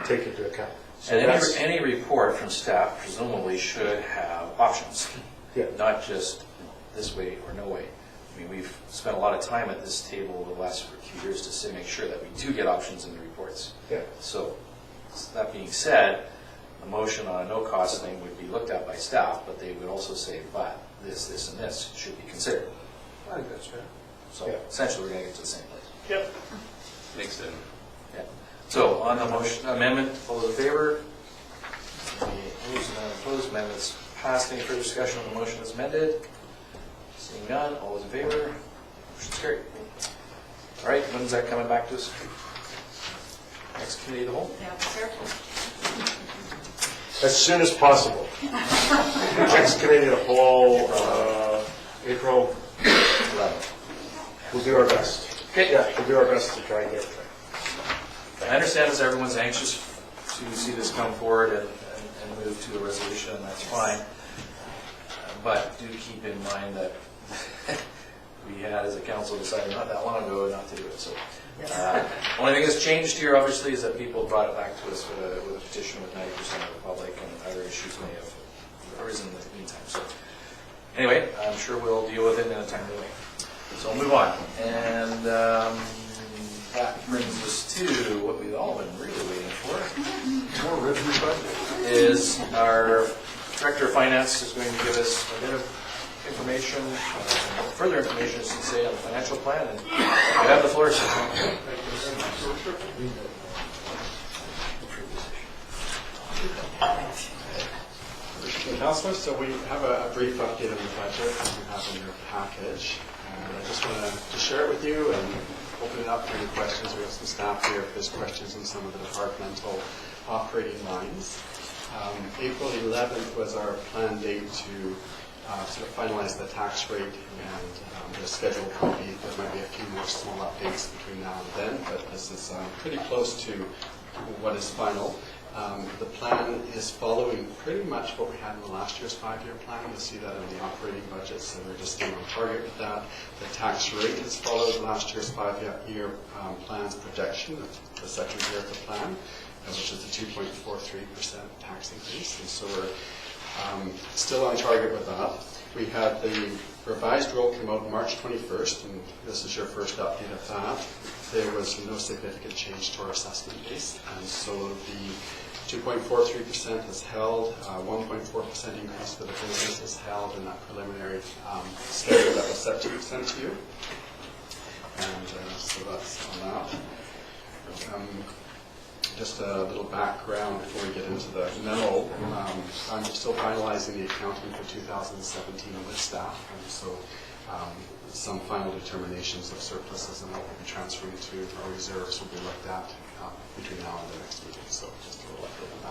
take into account. So And that's- any report from staff presumably should have options, Yeah. not just this way or no way. I mean, we've spent a lot of time at this table over the last few years to make sure that we do get options in the reports. Yeah. So, that being said, a motion on a no-cost thing would be looked at by staff, but they would also say, but this, and this should be considered. I think that's fair. So Yeah. essentially, we're going to get to the same place. Yep. Makes sense. Yeah. So on the motion amendment, all those in favor? Any opposed, none opposed, amendment's passed. Any further discussion on the motion as amended? Seeing none, all those in favor? Motion's carried. All right, when's that coming back to us? Next committee of the whole? Yeah, careful. As soon as possible. Next committee of the whole, April 11th. We'll do our best. Okay. Yeah, we'll do our best to try and get it there. I understand as everyone's anxious to see this come forward and move to a resolution, and that's fine. But do keep in mind that we had, as a council, decided not that long ago not to do it. So, only thing that's changed here, obviously, is that people brought it back to us with a petition with 90% of the public, and other issues may have arisen in the meantime. So, anyway, I'm sure we'll deal with it in a timely way. So we'll move on. And that brings us to what we've all been really waiting for. More revenue budget. Is our Director of Finance is going to give us a bit of information, further information, as to say, on the financial plan. And you have the floor, sir. Councillors, so we have a brief update on the budget that you have in your package. And I just want to share it with you and open it up for any questions. We have some staff here if there's questions on some of the departmental operating lines. April 11th was our planned date to sort of finalize the tax rate, and the schedule will be, there might be a few more small updates between now and then, but this is pretty close to what is final. The plan is following pretty much what we had in the last year's 5-year plan. You'll see that in the operating budget, so we're just staying on target with that. The tax rate has followed last year's 5-year plan's projection, the second year of the plan, which is the 2.43% tax increase. And so we're still on target with that. We had the revised roll came out March 21st, and this is your first update of that. There was no significant change to our assessment base, and so the 2.43% is held, 1.4% increase for the business is held in that preliminary schedule that was set to be sent to you. And so that's on that. Just a little background before we get into the memo. I'm still finalizing the accounting for 2017 with staff, and so some final determinations of surpluses and what will be transferring to our reserves will be looked at between now and the next meeting. So just a little update on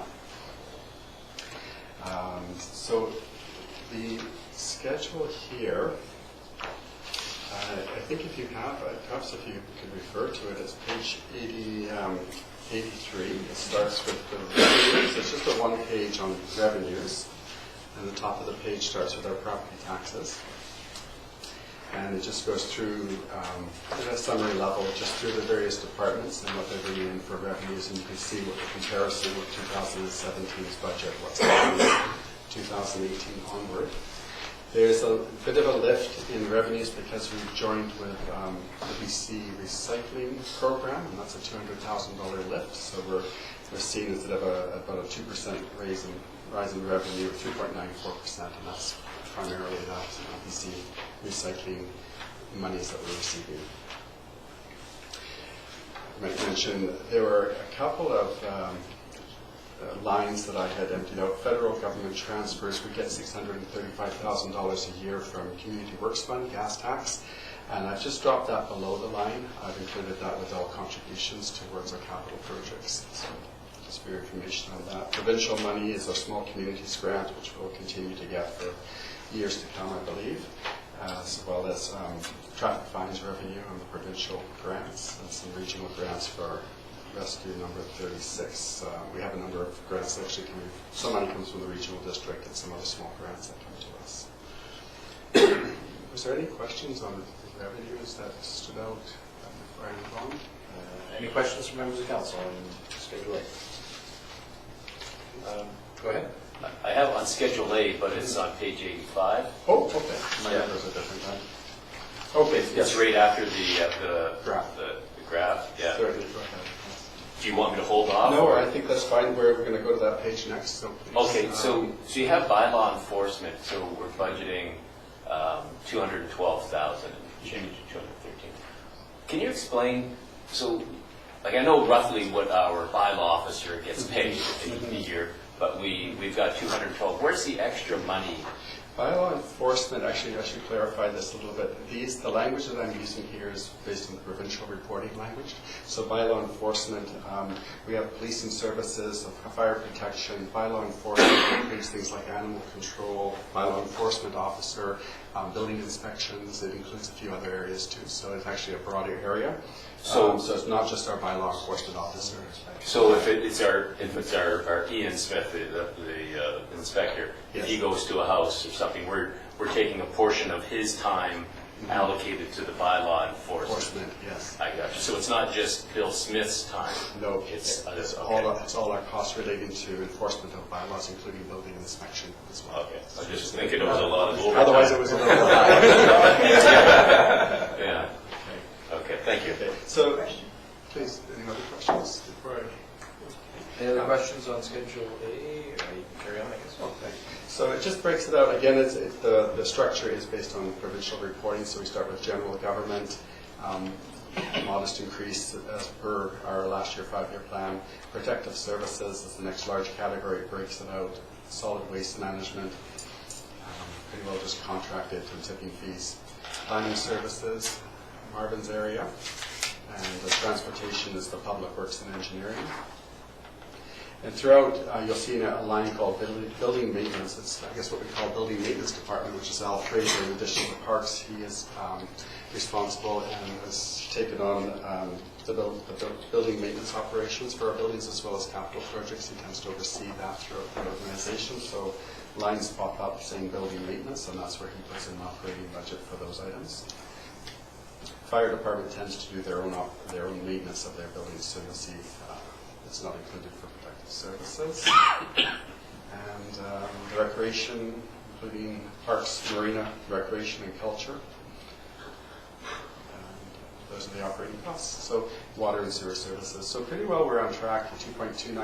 that. So the schedule here, I think if you have, perhaps if you could refer to it, it's page 83. It starts with the revenues. It's just a one page on revenues, and the top of the page starts with our property taxes. And it just goes through, at a summary level, just through the various departments and what they're bringing in for revenues, and you can see what the comparison with 2017's budget, what's happening 2018 onward. There's a bit of a lift in revenues because we've joined with the BC Recycling Program, and that's a $200,000 lift. So we're seeing instead of about a 2% rise in revenue, 3.94%, and that's primarily that BC Recycling monies that we're receiving. I might mention there were a couple of lines that I had emptied out. Federal government transfers, we get $635,000 a year from Community Works Fund, gas tax, and I've just dropped that below the line. I've included that with all contributions towards our capital projects. So just for your information on that. Provincial money is our Small Communities Grant, which we'll continue to get for years to come, I believe, as well as traffic fines revenue on the provincial grants and some regional grants for rescue number 36. We have a number of grants that actually come in. Some money comes from the regional district and some other small grants that come to us. Was there any questions on the revenues that stood out before I move on? Any questions from members of council on Schedule A? Go ahead. I have on Schedule A, but it's on page 85. Oh, okay. My numbers are different then. Okay. It's right after the graph. The graph, yeah. Certainly, go ahead. Do you want me to hold off? No, or? I think that's fine. We're going to go to that page next. So please. Okay, so you have bylaw enforcement, so we're budgeting 212,000 and change, 213. Can you explain, so, like I know roughly what our bylaw officer gets paid a year, but we've got 212. Where's the extra money? Bylaw enforcement, actually, I should clarify this a little bit. The language that I'm using here is based on the provincial reporting language. So bylaw enforcement, we have policing services, fire protection, bylaw enforcement includes things like animal control, bylaw enforcement officer, building inspections. It includes a few other areas too. So it's actually a broader area. So it's not just our bylaw enforcement officer. So if it's our Ian Smith, the inspector, if he goes to a house or something, we're taking a portion of his time allocated to the bylaw enforcement. Yes. I got you. So it's not just Bill Smith's time. No, it's all our costs relating to enforcement of bylaws, including building inspection as well. Okay. I was just thinking it was a lot of overtime. Otherwise, it was a little high. Yeah. Okay. Thank you. Okay. So, please, any other questions before I? Any other questions on Schedule A? Or you can carry on, I guess. Okay. So it just breaks it out. Again, the structure is based on provincial reporting. So we start with general government, modest increase as per our last year 5-year plan. Protective services is the next large category. It breaks it out. Solid waste management, pretty well just contracted and tipping fees. Planning services, Marvin's area, and the transportation is the public works and engineering. And throughout, you'll see a line called building maintenance. It's, I guess, what we call building maintenance department, which is Al Fraser. In addition to parks, he is responsible and has taken on the building maintenance operations for our buildings as well as capital projects. He tends to oversee that throughout the organization. So lines pop up saying building maintenance, and that's where he puts in an operating budget for those items. Fire department tends to do their own maintenance of their buildings, so you'll see it's not included for protective services. And the recreation including parks, marina, recreation, and culture. Those are the operating costs. So water and sewer services. So pretty well we're on track for 2.29%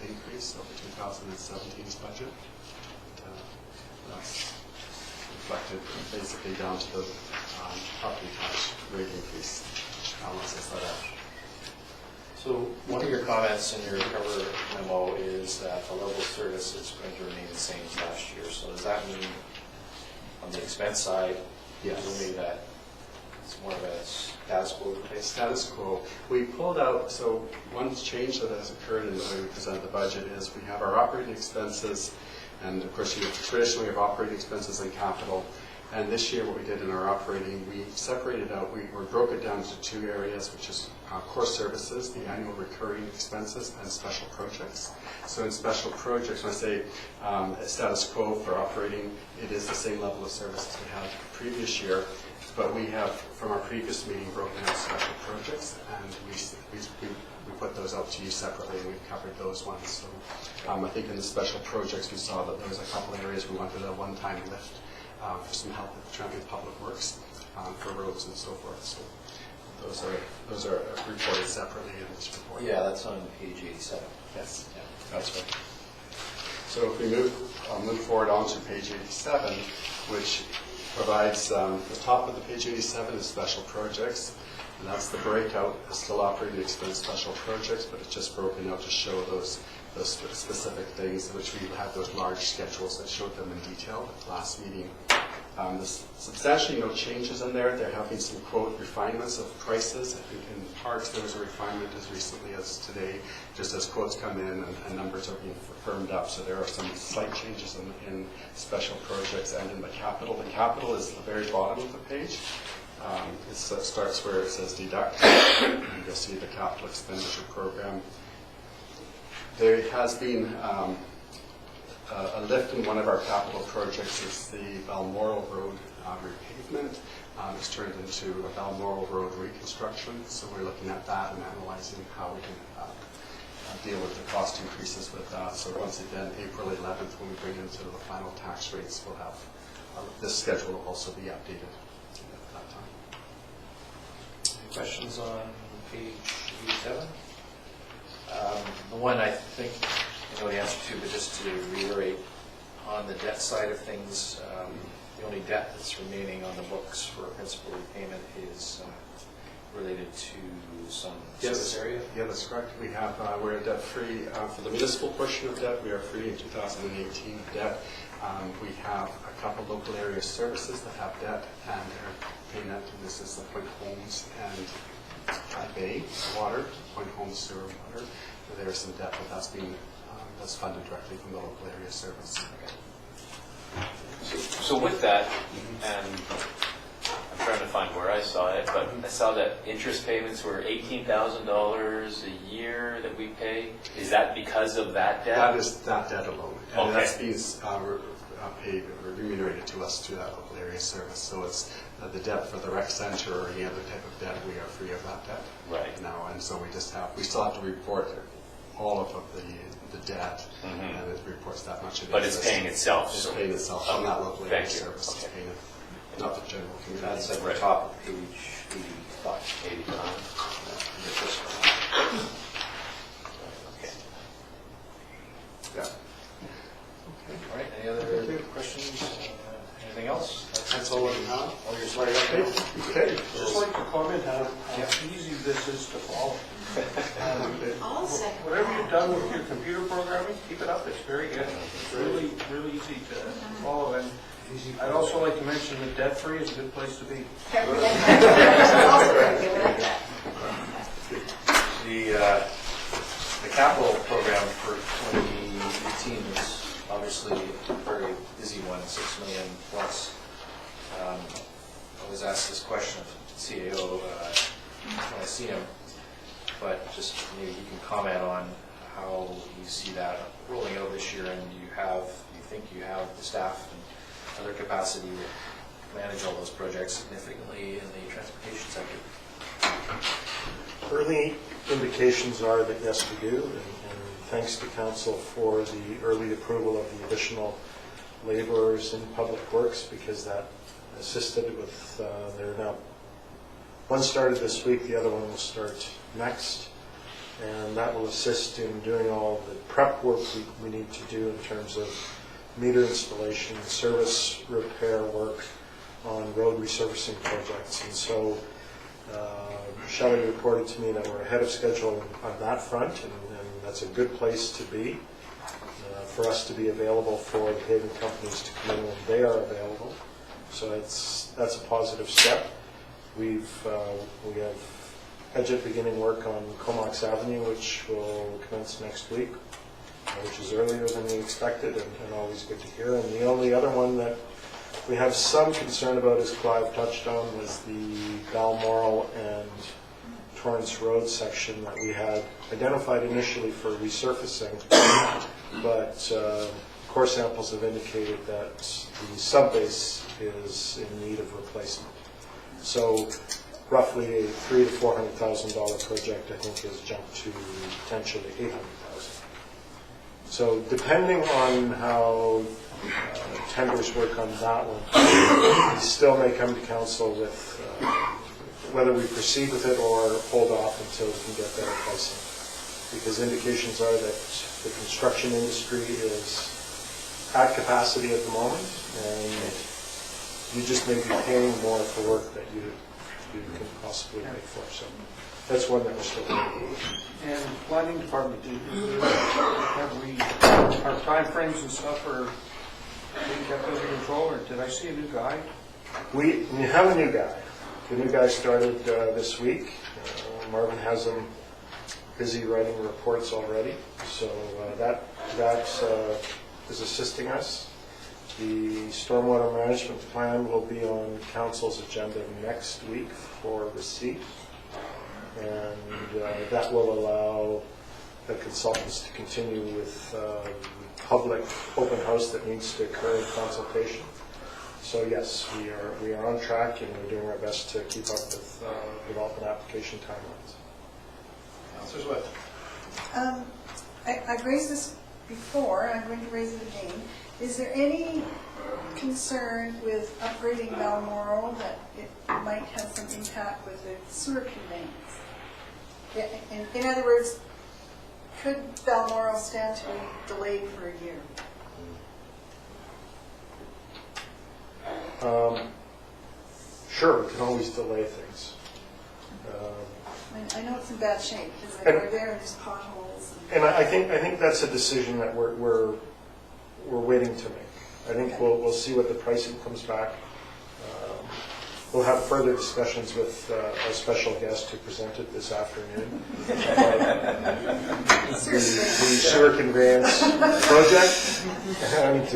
increase over 2017's budget. That's reflected basically down to the property tax rate increase, which balances that out. So one of your comments in your cover memo is that the level of service is going to remain the same as last year. So does that mean on the expense side, Yes. presumably that it's more of a status quo case? Status quo. We pulled out, so one change that has occurred in the way we present the budget is we have our operating expenses, and of course, traditionally we have operating expenses and capital. And this year, what we did in our operating, we separated out, we broke it down into two areas, which is core services, the annual recurring expenses, and special projects. So in special projects, when I say status quo for operating, it is the same level of service as we had the previous year, but we have, from our previous meeting, broken out special projects, and we put those out to you separately, and we've covered those ones. So I think in the special projects, we saw that there was a couple areas we wanted a one-time lift for some help with Trenton Public Works, for roads and so forth. So those are reported separately in this report. Yeah, that's on page 87. Yes. Yeah, that's right. So if we move forward on to page 87, which provides the top of the page 87 is special projects, and that's the breakout. It's still operating expense special projects, but it's just broken out to show those specific things, which we had those large schedules that showed them in detail at the last meeting. There's substantially no changes in there. There have been some quote refinements of prices. I think in parks there was a refinement as recently as today, just as quotes come in and numbers are being firmed up. So there are some slight changes in special projects and in the capital. The capital is the very bottom of the page. It starts where it says deduct, and you'll see the capital expenditure program. There has been a lift in one of our capital projects. It's the Balmoral Road repavement. It's turned into a Balmoral Road reconstruction, so we're looking at that and analyzing how we can deal with the cost increases with that. So once again, April 11th, when we bring into the final tax rates, we'll have this schedule will also be updated at that time. Any questions on page 87? The one I think you know the answer to, but just to reiterate, on the debt side of things, the only debt that's remaining on the books for principal repayment is related to some service area? Yeah, that's correct. We have, we're debt free for the municipal portion of debt. We are free in 2018 debt. We have a couple local area services that have debt and are paying that. This is the Point Homes and Bay Water, Point Homes Sewer Water. There's some debt, but that's funded directly from the local area service. So with that, and I'm trying to find where I saw it, but I saw that interest payments were $18,000 a year that we pay. Is that because of that debt? That is that debt alone. And Okay. that's being paid or remunerated to us through that local area service. So it's the debt for the rec center or any other type of debt, we are free of that debt Right. now. And so we still have to report all of the debt, and it reports that much. But it's paying itself. It's so- paying itself on that local area Thank you. service. It's Okay. paying it, not the general community. That's at the Right. top of page 85. 85. The first one. Okay. Yeah. All right, any other questions? Anything else? That's all I have. All your slide update? Okay. Just like to comment how easy this is to follow. I'll second Whatever that. you've done with your computer programming, keep it up, it's very good. It's really, really easy to follow, and I'd also like to mention that debt-free is a good place to be. The capital program for 2018 is obviously a very busy one, 6 million plus. I was asked this question of CAO when I see him, but just maybe you can comment on how you see that rolling out this year, and do you think you have the staff and other capacity to manage all those projects significantly in the transportation sector? Early indications are that yes, we do, and thanks to council for the early approval of the additional laborers in Public Works because that assisted with, they're now, one started this week, the other one will start next. And that will assist in doing all the prep work we need to do in terms of meter installation, service repair work on road resurfacing projects. And so Shelley reported to me that we're ahead of schedule on that front, and that's a good place to be for us to be available for the paving companies to come in when they are available. So that's a positive step. We have budget beginning work on Comox Avenue, which will commence next week, which is earlier than we expected, and always good to hear. And the only other one that we have some concern about, as Clive touched on, was the Balmoral and Torrance Road section that we had identified initially for resurfacing, but core samples have indicated that the subbase is in need of replacement. So roughly a $300,000 to $400,000 project, I think, has jumped to potentially $800,000. So depending on how tenders work on that one, we still may come to council with whether we proceed with it or hold off until we can get better pricing. Because indications are that the construction industry is at capacity at the moment, and you just may be paying more for work that you can possibly pay for. So that's one that we're still doing. And planning department, our time frames and stuff are being kept under control, or did I see a new guy? We have a new guy. The new guy started this week. Marvin has him busy writing reports already, so that is assisting us. The stormwater management plan will be on council's agenda next week for receipt, and that will allow the consultants to continue with public open house that needs to occur in consultation. So yes, we are on track, and we're doing our best to keep up with development application timelines. Councillor Swift. I've raised this before, I'm going to raise it again. Is there any concern with upgrading Balmoral that it might have some impact with the sewer conveyance? In other words, could Balmoral stand to be delayed for a year? Sure, we can always delay things. I know it's in bad shape, because we're there and there's potholes. And I think that's a decision that we're waiting to make. I think we'll see what the pricing comes back. We'll have further discussions with our special guest who presented this afternoon the sewer conveyance project, and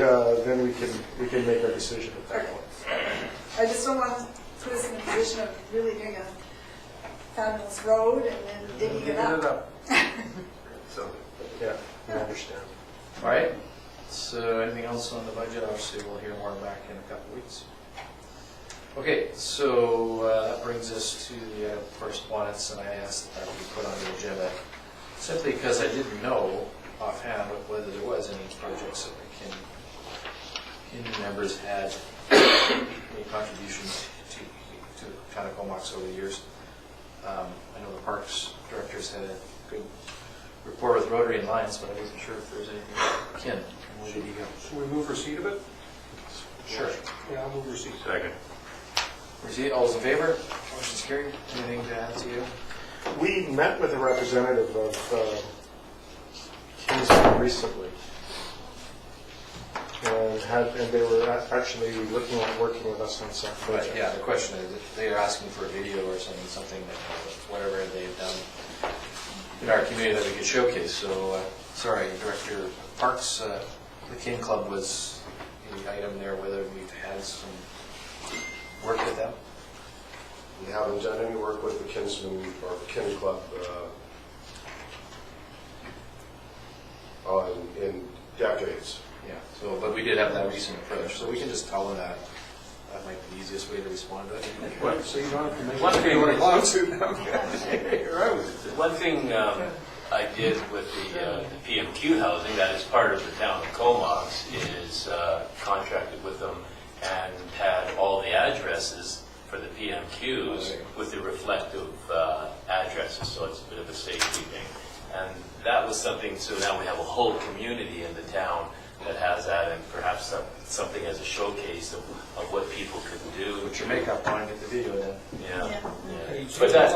then we can make our decision at that point. I just don't want to put us in a position of really doing a fabulous road and then digging it up. So, yeah, I understand. all right. So anything else on the budget? Obviously, we'll hear more back in a couple of weeks. Okay, so that brings us to the correspondence, and I asked that we put on the agenda simply because I didn't know offhand whether there was any projects that the community members had any contributions to Town of Comox over the years. I know the Parks directors had a good rapport with Rotary and Lions, but I wasn't sure if there was anything akin. Should we move receipt of it? Sure. Yeah, I'll move receipt. Second. Receipt, all those in favor? Motion's carried. Anything to add to you? We met with a representative of Kingston recently, and they were actually looking at working with us on some But projects. yeah, the question is, if they are asking for a video or something that, whatever they've done in our community that we could showcase. So, sorry, Director Parks, the King Club was the item there, whether we've had some work with them. We haven't done any work with the Kinsman or Kin Club in decades. Yeah, so, but we did have that recent approach, so we can just tell them that. That might be the easiest way to respond to it. So you don't have to make One thing- a lawsuit. One thing I did with the PMQ housing, that is part of the town of Comox, is contracted with them and had all the addresses for the PMQs with the reflective addresses, so it's a bit of a safety thing. And that was something, so now we have a whole community in the town that has that, and perhaps something as a showcase of what people could do. Put your makeup on, get the video then. Yeah. Yeah. But that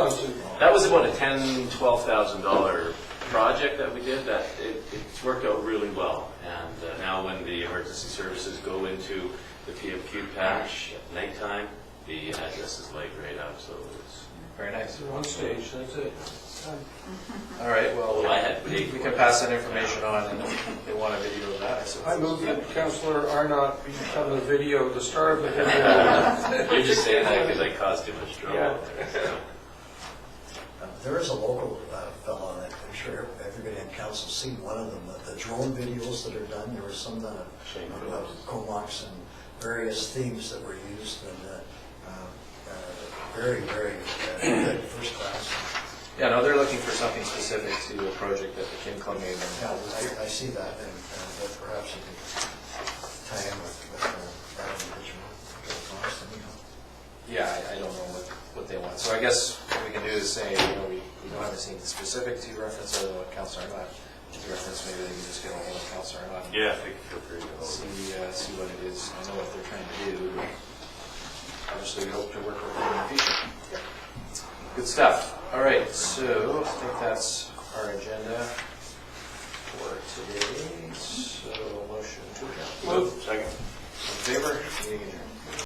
was about a $10,000, $12,000 project that we did. That it's worked out really well. And now when the emergency services go into the PMQ patch at nighttime, the address is laid right out. So it's Very nice. One stage, that's it. All right, well, I had paid we for can it. pass that information on, and if they want a video of that, I suppose. I move that Councillor Arnott become the video, the star of the video. You're just saying that because I caused too much trouble. Yeah. So, There is a local fellow that I'm sure everybody in council's seen one of them, the drone videos that are done. There were some done of Comox and various themes that were used, and very, very good, first class. Yeah, no, they're looking for something specific to a project that the Kin Club made. Yeah, I see that, and that perhaps you could tie in with that individual. Yeah, I don't know what they want. So I guess what we can do is say, we don't have anything specific to reference other than what Councilor Arnott to reference. Maybe they can just get a hold of Councilor Arnott. yeah, feel free to go. See what it is. I know what they're trying to do. But obviously, we hope to work with them in the future. Good stuff. All right, so I think that's our agenda for today. So motion to adjourn. Second. In favor? Meeting adjourned.